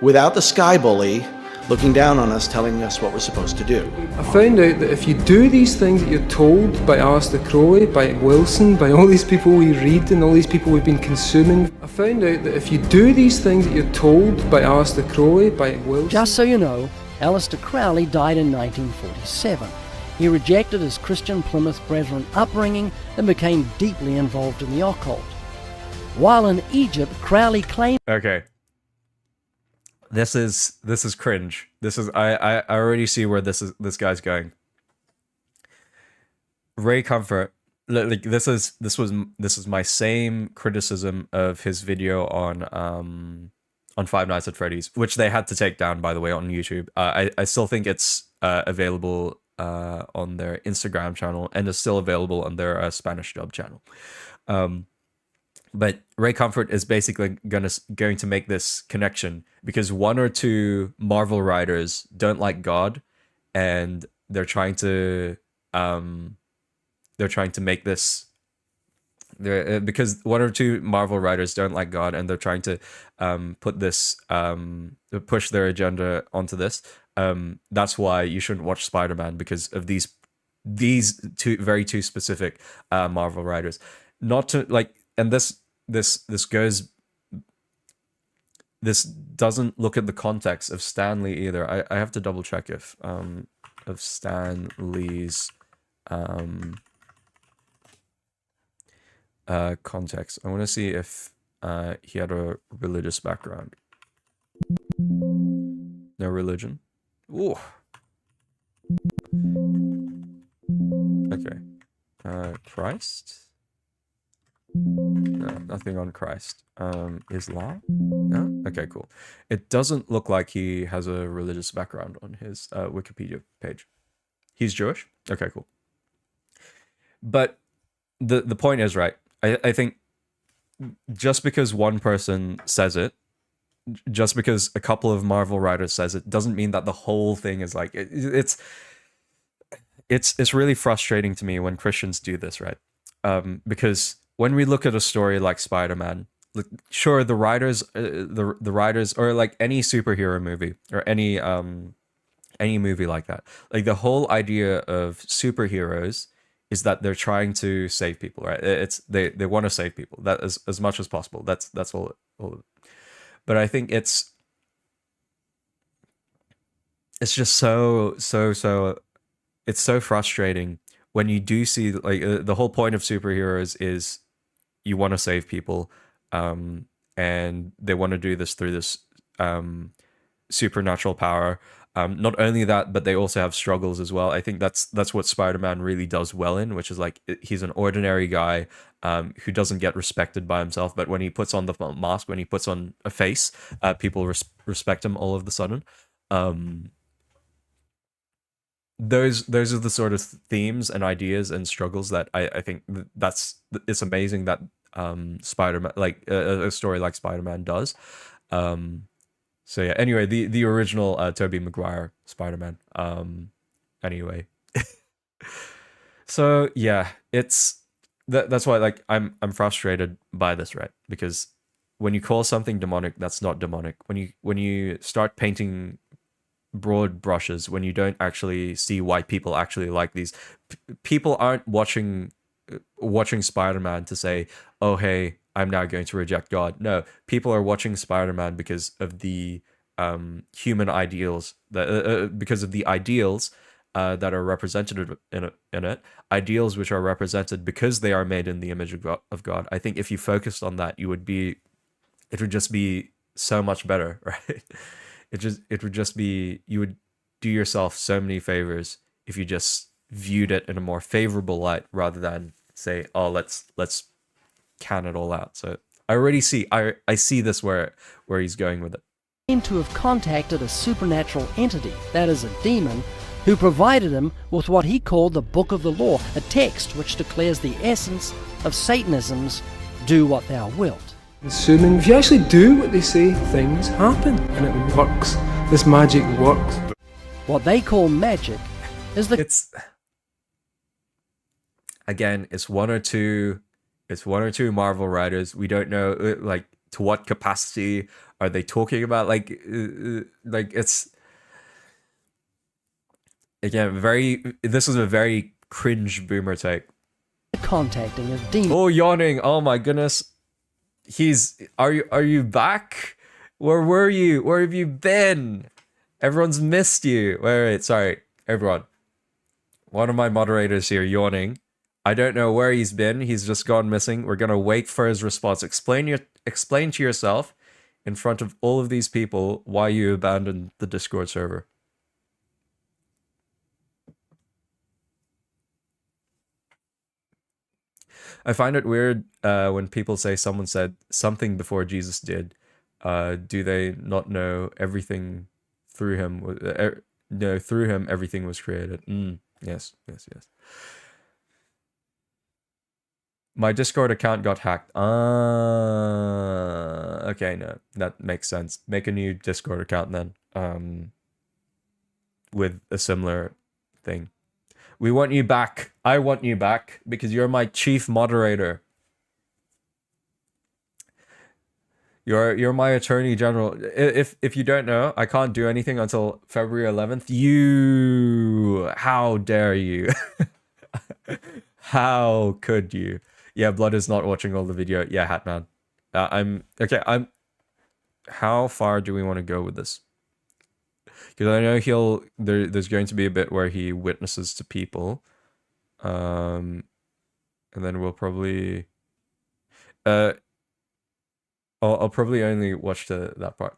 without the Sky Bully looking down on us, telling us what we're supposed to do? I found out that if you do these things that you're told by Alistair Crowley, by Wilson, by all these people we read and all these people we've been consuming, I found out that if you do these things that you're told by Alistair Crowley, by Wilson... Just so you know, Alistair Crowley died in 1947. He rejected his Christian Plymouth Brethren upbringing and became deeply involved in the occult. While in Egypt, Crowley claimed... Okay. This is cringe. I already see where this guy's going. Ray Comfort, like this is my same criticism of his video on Five Nights at Freddy's, which they had to take down, by the way, on YouTube. I still think it's available on their Instagram channel, and is still available on their Spanish dub channel. But Ray Comfort is basically going to make this connection because one or two Marvel writers don't like God, and they're trying to make this. Because one or two Marvel writers don't like God, and they're trying to put this push their agenda onto this. That's why you shouldn't watch Spider-Man, because of these two specific Marvel writers. Not to like, and this doesn't look at the context of Stan Lee either. I have to double check if of Stan Lee's context. I want to see if he had a religious background. No religion. Ooh. Okay. Christ? No, nothing on Christ. Islam? No? Okay, cool. It doesn't look like he has a religious background on his Wikipedia page. He's Jewish? Okay, cool. But the point is, right, I think just because one person says it, just because a couple of Marvel writers says it, doesn't mean that the whole thing is like it's really frustrating to me when Christians do this, right? Because when we look at a story like Spider-Man, sure, the writers, or like any superhero movie or any movie like that, like the whole idea of superheroes is that they're trying to save people, right? It's they want to save people that as much as possible. That's all of it. But I think it's just so it's so frustrating when you do see like the whole point of superheroes is you want to save people, and they want to do this through this supernatural power. Not only that, but they also have struggles as well. I think that's what Spider-Man really does well in, which is like he's an ordinary guy who doesn't get respected by himself, but when he puts on the mask, when he puts on a face, people respect him all of a sudden. Those are the sort of themes and ideas and struggles that I think it's amazing that Spider-Man, like a story like Spider-Man does. So yeah, anyway, the original Tobey Maguire Spider-Man. Anyway. So yeah, it's that's why like I'm frustrated by this, right? Because when you call something demonic, that's not demonic. When you start painting broad brushes, when you don't actually see why people actually like these, people aren't watching Spider-Man to say, oh hey, I'm now going to reject God. No, people are watching Spider-Man because of the human ideals, that because of the ideals that are represented in it, ideals which are represented because they are made in the image of God. I think if you focused on that, it would just be so much better, right? It would just be, you would do yourself so many favors if you just viewed it in a more favorable light rather than say, oh, let's can it all out. So I already see I see this where he's going with it. Seemed to have contacted a supernatural entity, that is a demon, who provided him with what he called the Book of the Law, a text which declares the essence of Satanism's do what thou wilt. Assuming if you actually do what they say, things happen, and it works. This magic works. What they call magic is the... It's one or two Marvel writers. We don't know like to what capacity are they talking about, like it's again this is a very cringe boomer take. Contacting of demons. Oh, yawning. Oh my goodness. Are you back? Where were you? Where have you been? Everyone's missed you. Wait, sorry, everyone. One of my moderators here yawning. I don't know where he's been. He's just gone missing. We're gonna wait for his response. Explain to yourself in front of all of these people why you abandoned the Discord server. I find it weird when people say someone said something before Jesus did. Do they not know everything through him? No, through him everything was created. Yes. My Discord account got hacked. Okay, no, that makes sense. Make a new Discord account then. With a similar thing. We want you back. I want you back because you're my chief moderator. You're my attorney general. If you don't know, I can't do anything until February 11th. How dare you? How could you? Yeah, Blood is not watching all the video. Yeah, Hatman. How far do we want to go with this? Because I know there's going to be a bit where he witnesses to people. And then we'll probably... I'll probably only watch that part.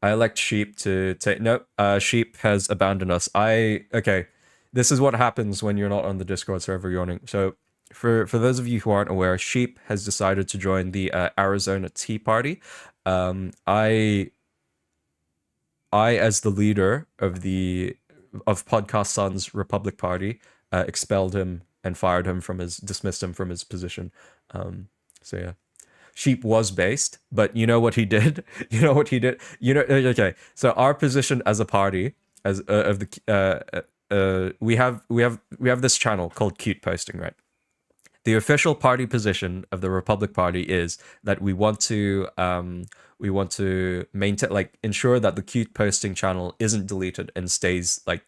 I elect Sheep to take... Nope, Sheep has abandoned us. Okay, this is what happens when you're not on the Discord server yawning. So, for those of you who aren't aware, Sheep has decided to join the Arizona Tea Party. I, as the leader of Podcast Sun's Republic Party, expelled him and dismissed him from his position. So yeah. Sheep was based, but you know what he did? Okay. So our position as a party, we have this channel called Cute Posting, right? The official party position of the Republic Party is that we want to maintain, like, ensure that the Cute Posting channel isn't deleted and stays there.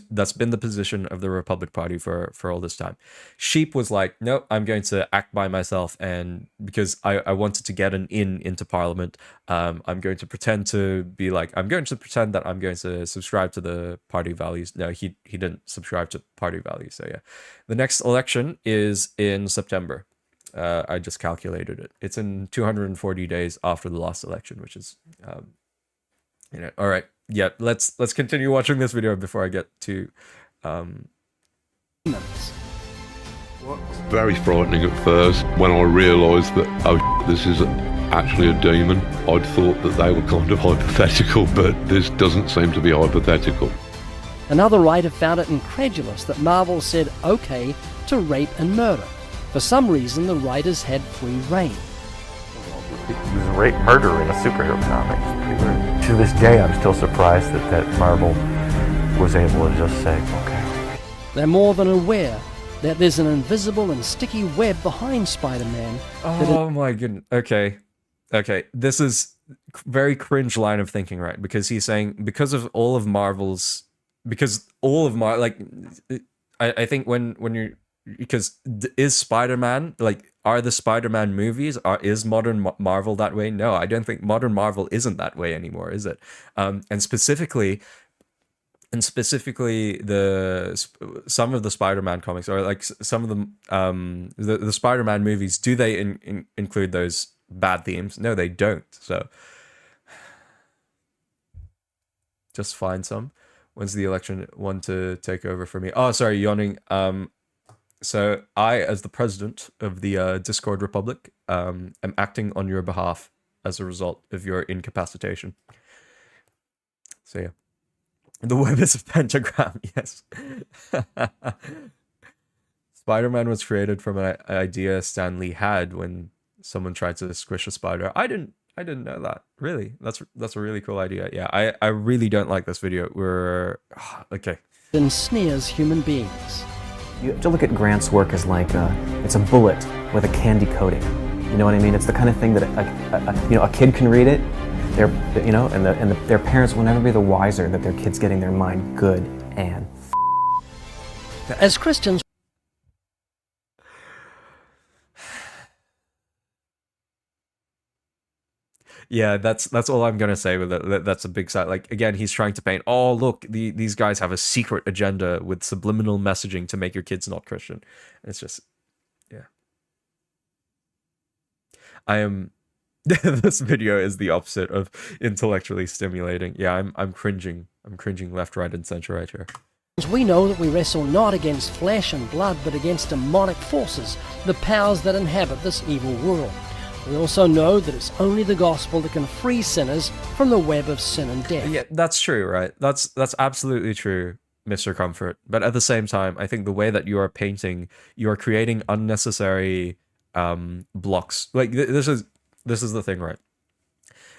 That's been the position of the Republic Party for all this time. Sheep was like, nope, I'm going to act by myself, and because I wanted to get into Parliament, I'm going to pretend that I'm going to subscribe to the party values. No, he didn't subscribe to party values. So yeah, the next election is in September. I just calculated it. It's in 240 days after the last election, which is, all right. Yeah, let's continue watching this video before I get to Very frightening at first when I realised that, this is actually a demon. I'd thought that they were kind of hypothetical, but this doesn't seem to be hypothetical. Another writer found it incredulous that Marvel said okay to rape and murder. For some reason, the writers had free reign. Using rape murder in a superhero comic is pretty weird. To this day, I'm still surprised that Marvel was able to just say, okay. They're more than aware that there's an invisible and sticky web behind Spider-Man. Oh my goodness. Okay. This is very cringe line of thinking, right? Because he's saying because all of Marvel, like, I think when you're, because is Spider-Man, like, are the Spider-Man movies, is modern Marvel that way? No, I don't think modern Marvel isn't that way anymore, is it? And specifically some of the Spider-Man comics, or like some of them, the Spider-Man movies, do they include those bad themes? No, they don't. So just find some. When's the election one to take over for me? Oh, sorry, yawning. So I, as the president of the Discord Republic, am acting on your behalf as a result of your incapacitation. So yeah. The web is a pentagram, yes. Spider-Man was created from an idea Stan Lee had when someone tried to squish a spider. I didn't know that. Really? That's a really cool idea. Yeah, I really don't like this video. Okay. Ensnares human beings. You have to look at Grant's work as like it's a bullet with a candy coating. You know what I mean? It's the kind of thing that a kid can read it, their parents will never be the wiser that their kid's getting their mind good and. As Christians, yeah, that's all I'm gonna say with it. That's a big side. Like, again, he's trying to paint, oh look, these guys have a secret agenda with subliminal messaging to make your kids not Christian. It's just, yeah. This video is the opposite of intellectually stimulating. Yeah, I'm cringing. I'm cringing left, right, and center right here. we know that we wrestle not against flesh and blood, but against demonic forces, the powers that inhabit this evil world. We also know that it's only the gospel that can free sinners from the web of sin and death. Yeah, that's true, right? That's absolutely true. Mr. Comfort, but at the same time, I think the way that you are painting, you are creating unnecessary blocks. Like this is the thing, right?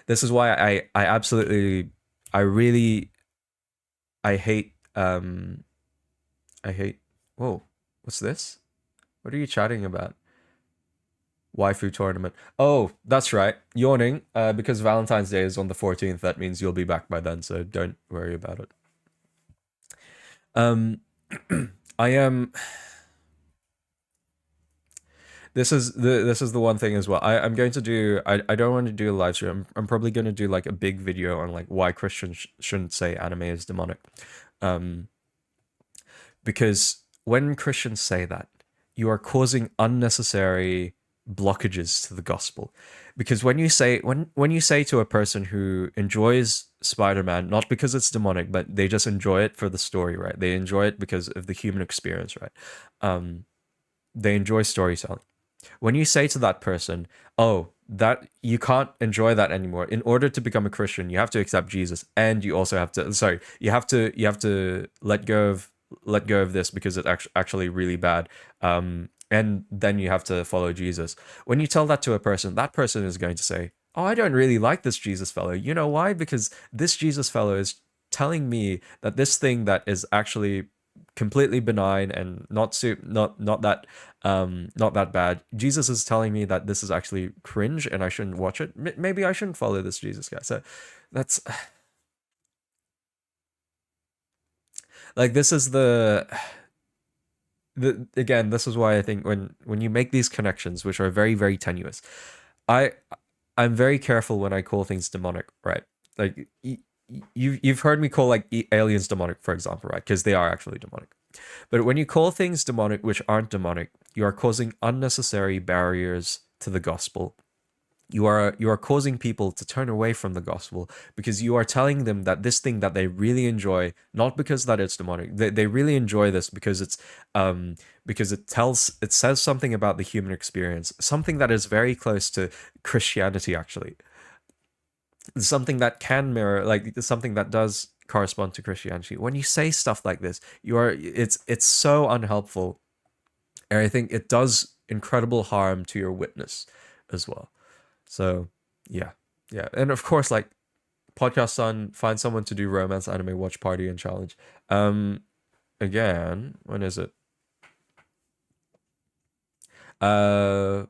This is why I absolutely, I really, I hate whoa, what's this? What are you chatting about? Waifu tournament. Oh, that's right. Yawning, because Valentine's Day is on the 14th. That means you'll be back by then, so don't worry about it. I am. This is the one thing as well. I'm going to do. I don't want to do a live stream. I'm probably going to do like a big video on like why Christians shouldn't say anime is demonic, because when Christians say that, you are causing unnecessary blockages to the gospel. Because when you say to a person who enjoys Spider-Man, not because it's demonic, but they just enjoy it for the story, right? They enjoy it because of the human experience, right? They enjoy storytelling. When you say to that person, oh, that you can't enjoy that anymore. In order to become a Christian, you have to accept Jesus, and you also have to, you have to let go of this because it's actually really bad. And then you have to follow Jesus. When you tell that to a person, that person is going to say, oh, I don't really like this Jesus fellow. You know why? Because this Jesus fellow is telling me that this thing that is actually completely benign and not that bad. Jesus is telling me that this is actually cringe and I shouldn't watch it. Maybe I shouldn't follow this Jesus guy. So that's like, this is again, this is why I think when you make these connections, which are very, very tenuous, I'm very careful when I call things demonic, right? Like you've heard me call like aliens demonic, for example, right? Because they are actually demonic. But when you call things demonic which aren't demonic, you are causing unnecessary barriers to the gospel. You are causing people to turn away from the gospel because you are telling them that this thing that they really enjoy, not because that it's demonic, they really enjoy this because it's because it says something about the human experience, something that is very close to Christianity, actually. Something that can mirror, like something that does correspond to Christianity. When you say stuff like this, it's so unhelpful, and I think it does incredible harm to your witness as well. So yeah, and of course, like podcast son, find someone to do romance anime watch party and challenge. Again, when is it? Oh,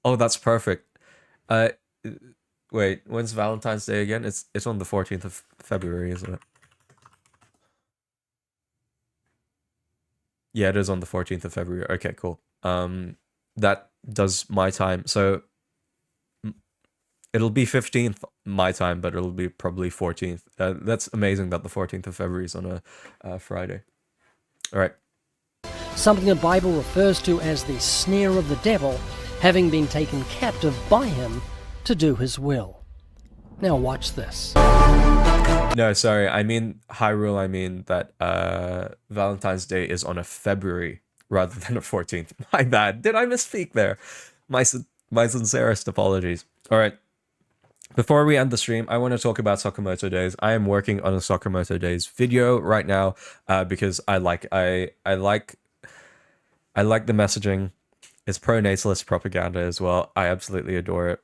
that's perfect. Wait, when's Valentine's Day again? It's on the 14th of February, isn't it? Yeah, it is on the 14th of February. Okay, cool. That does my time. So it'll be 15th my time, but it'll be probably 14th. That's amazing that the 14th of February is on a Friday. All right. Something the Bible refers to as the snare of the devil, having been taken captive by him to do his will. Now watch this. No, sorry. I mean, Hyrule, I mean that Valentine's Day is on a February rather than a 14th. My bad. Did I misspeak there? My sincerest apologies. All right. Before we end the stream, I want to talk about Sakamoto Days. I am working on a Sakamoto Days video right now because I like the messaging. It's pro-natalist propaganda as well. I absolutely adore it.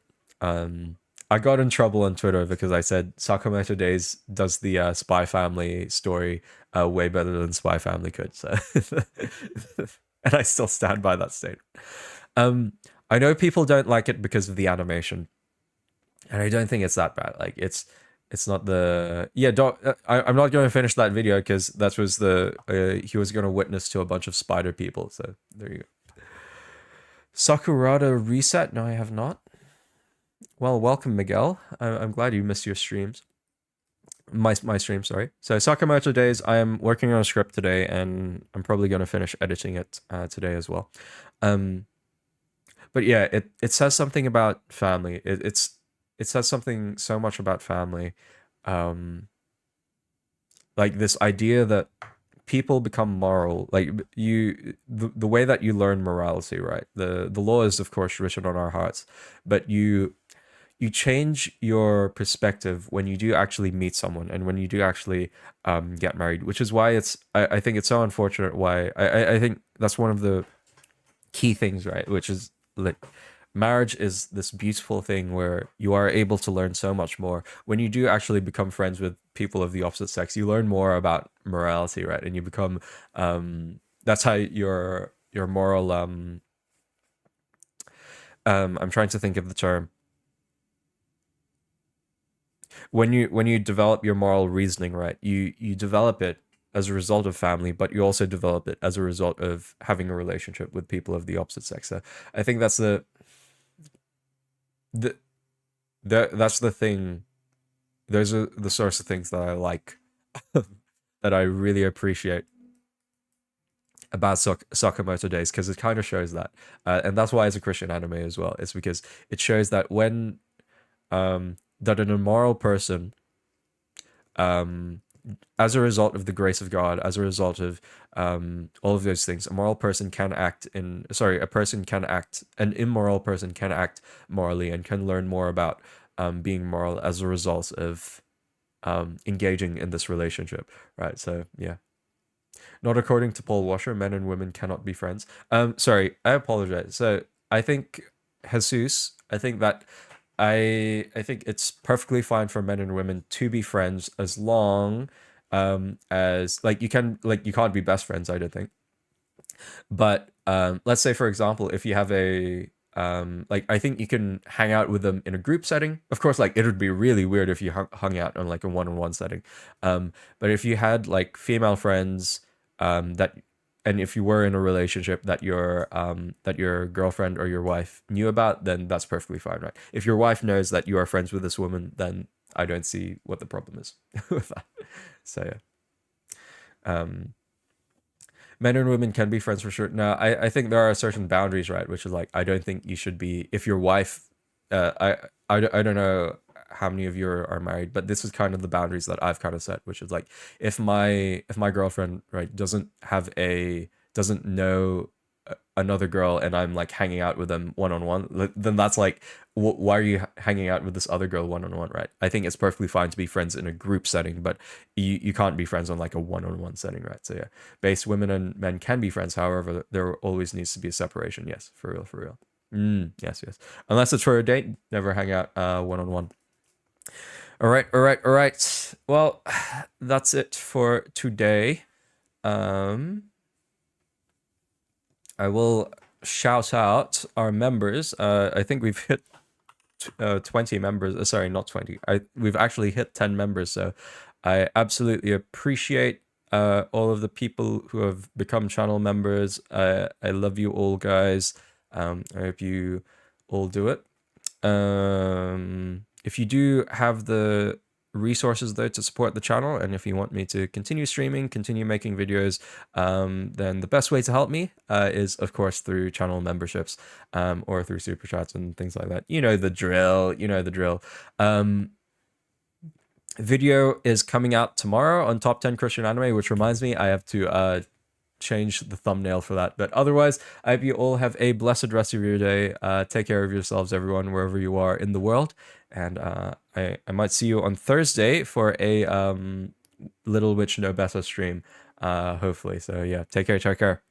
I got in trouble on Twitter because I said Sakamoto Days does the Spy Family story way better than Spy Family could. So, and I still stand by that statement. I know people don't like it because of the animation, and I don't think it's that bad. Like it's not the I'm not going to finish that video because that was he was going to witness to a bunch of spider people. So there you go. Sakurada reset? No, I have not. Well, welcome, Miguel. I'm glad you missed your streams. My stream, sorry. So Sakamoto Days, I am working on a script today, and I'm probably going to finish editing it today as well. But yeah, it says something about family. It says something so much about family. Like this idea that people become moral, like the way that you learn morality, right? The law is of course written on our hearts, but you you change your perspective when you do actually meet someone and when you do actually get married, which is why I think it's so unfortunate why I think that's one of the key things, right? Which is like marriage is this beautiful thing where you are able to learn so much more when you do actually become friends with people of the opposite sex. You learn more about morality, right? And you become that's how your moral I'm trying to think of the term. When you develop your moral reasoning, right? You develop it as a result of family, but you also develop it as a result of having a relationship with people of the opposite sex. So I think that's that's the thing. Those are the sorts of things that I like, that I really appreciate about Sakamoto Days, because it kind of shows that, and that's why it's a Christian anime as well. It's because it shows that when that an immoral person, as a result of the grace of God, as a result of all of those things, an immoral person can act morally and can learn more about being moral as a result of engaging in this relationship, right? So yeah. Not according to Paul Washer, men and women cannot be friends. Sorry, I apologize. So I think Jesus, I think that I think it's perfectly fine for men and women to be friends as long as you can't be best friends, I don't think. But let's say, for example, if you have a I think you can hang out with them in a group setting. Of course, it would be really weird if you hung out on a one-on-one setting. But if you had female friends and if you were in a relationship that your girlfriend or your wife knew about, then that's perfectly fine, right? If your wife knows that you are friends with this woman, then I don't see what the problem is with that. So yeah. Men and women can be friends for sure. Now, I think there are certain boundaries, right? Which is I don't think you should be, if your wife, I don't know how many of you are married, but this is kind of the boundaries that I've kind of set, which is if my girlfriend, right, doesn't know another girl and I'm hanging out with them one-on-one, then that's why are you hanging out with this other girl one-on-one, right? I think it's perfectly fine to be friends in a group setting, but you can't be friends on a one-on-one setting, right? So yeah, women and men can be friends. However, there always needs to be a separation. Yes, for real. Yes. Unless it's for a date, never hang out one-on-one. All right. Well, that's it for today. I will shout out our members. I think we've hit 20 members. Sorry, not 20. We've actually hit 10 members. So I absolutely appreciate all of the people who have become channel members. I love you all, guys. I hope you all do it. If you do have the resources though to support the channel, and if you want me to continue streaming, continue making videos, then the best way to help me is of course through channel memberships, or through super chats and things like that. You know the drill. Video is coming out tomorrow on top 10 Christian anime, which reminds me I have to change the thumbnail for that. But otherwise, I hope you all have a blessed rest of your day. Take care of yourselves, everyone, wherever you are in the world. And I might see you on Thursday for a Little Witch No Better stream, hopefully. So yeah, take care.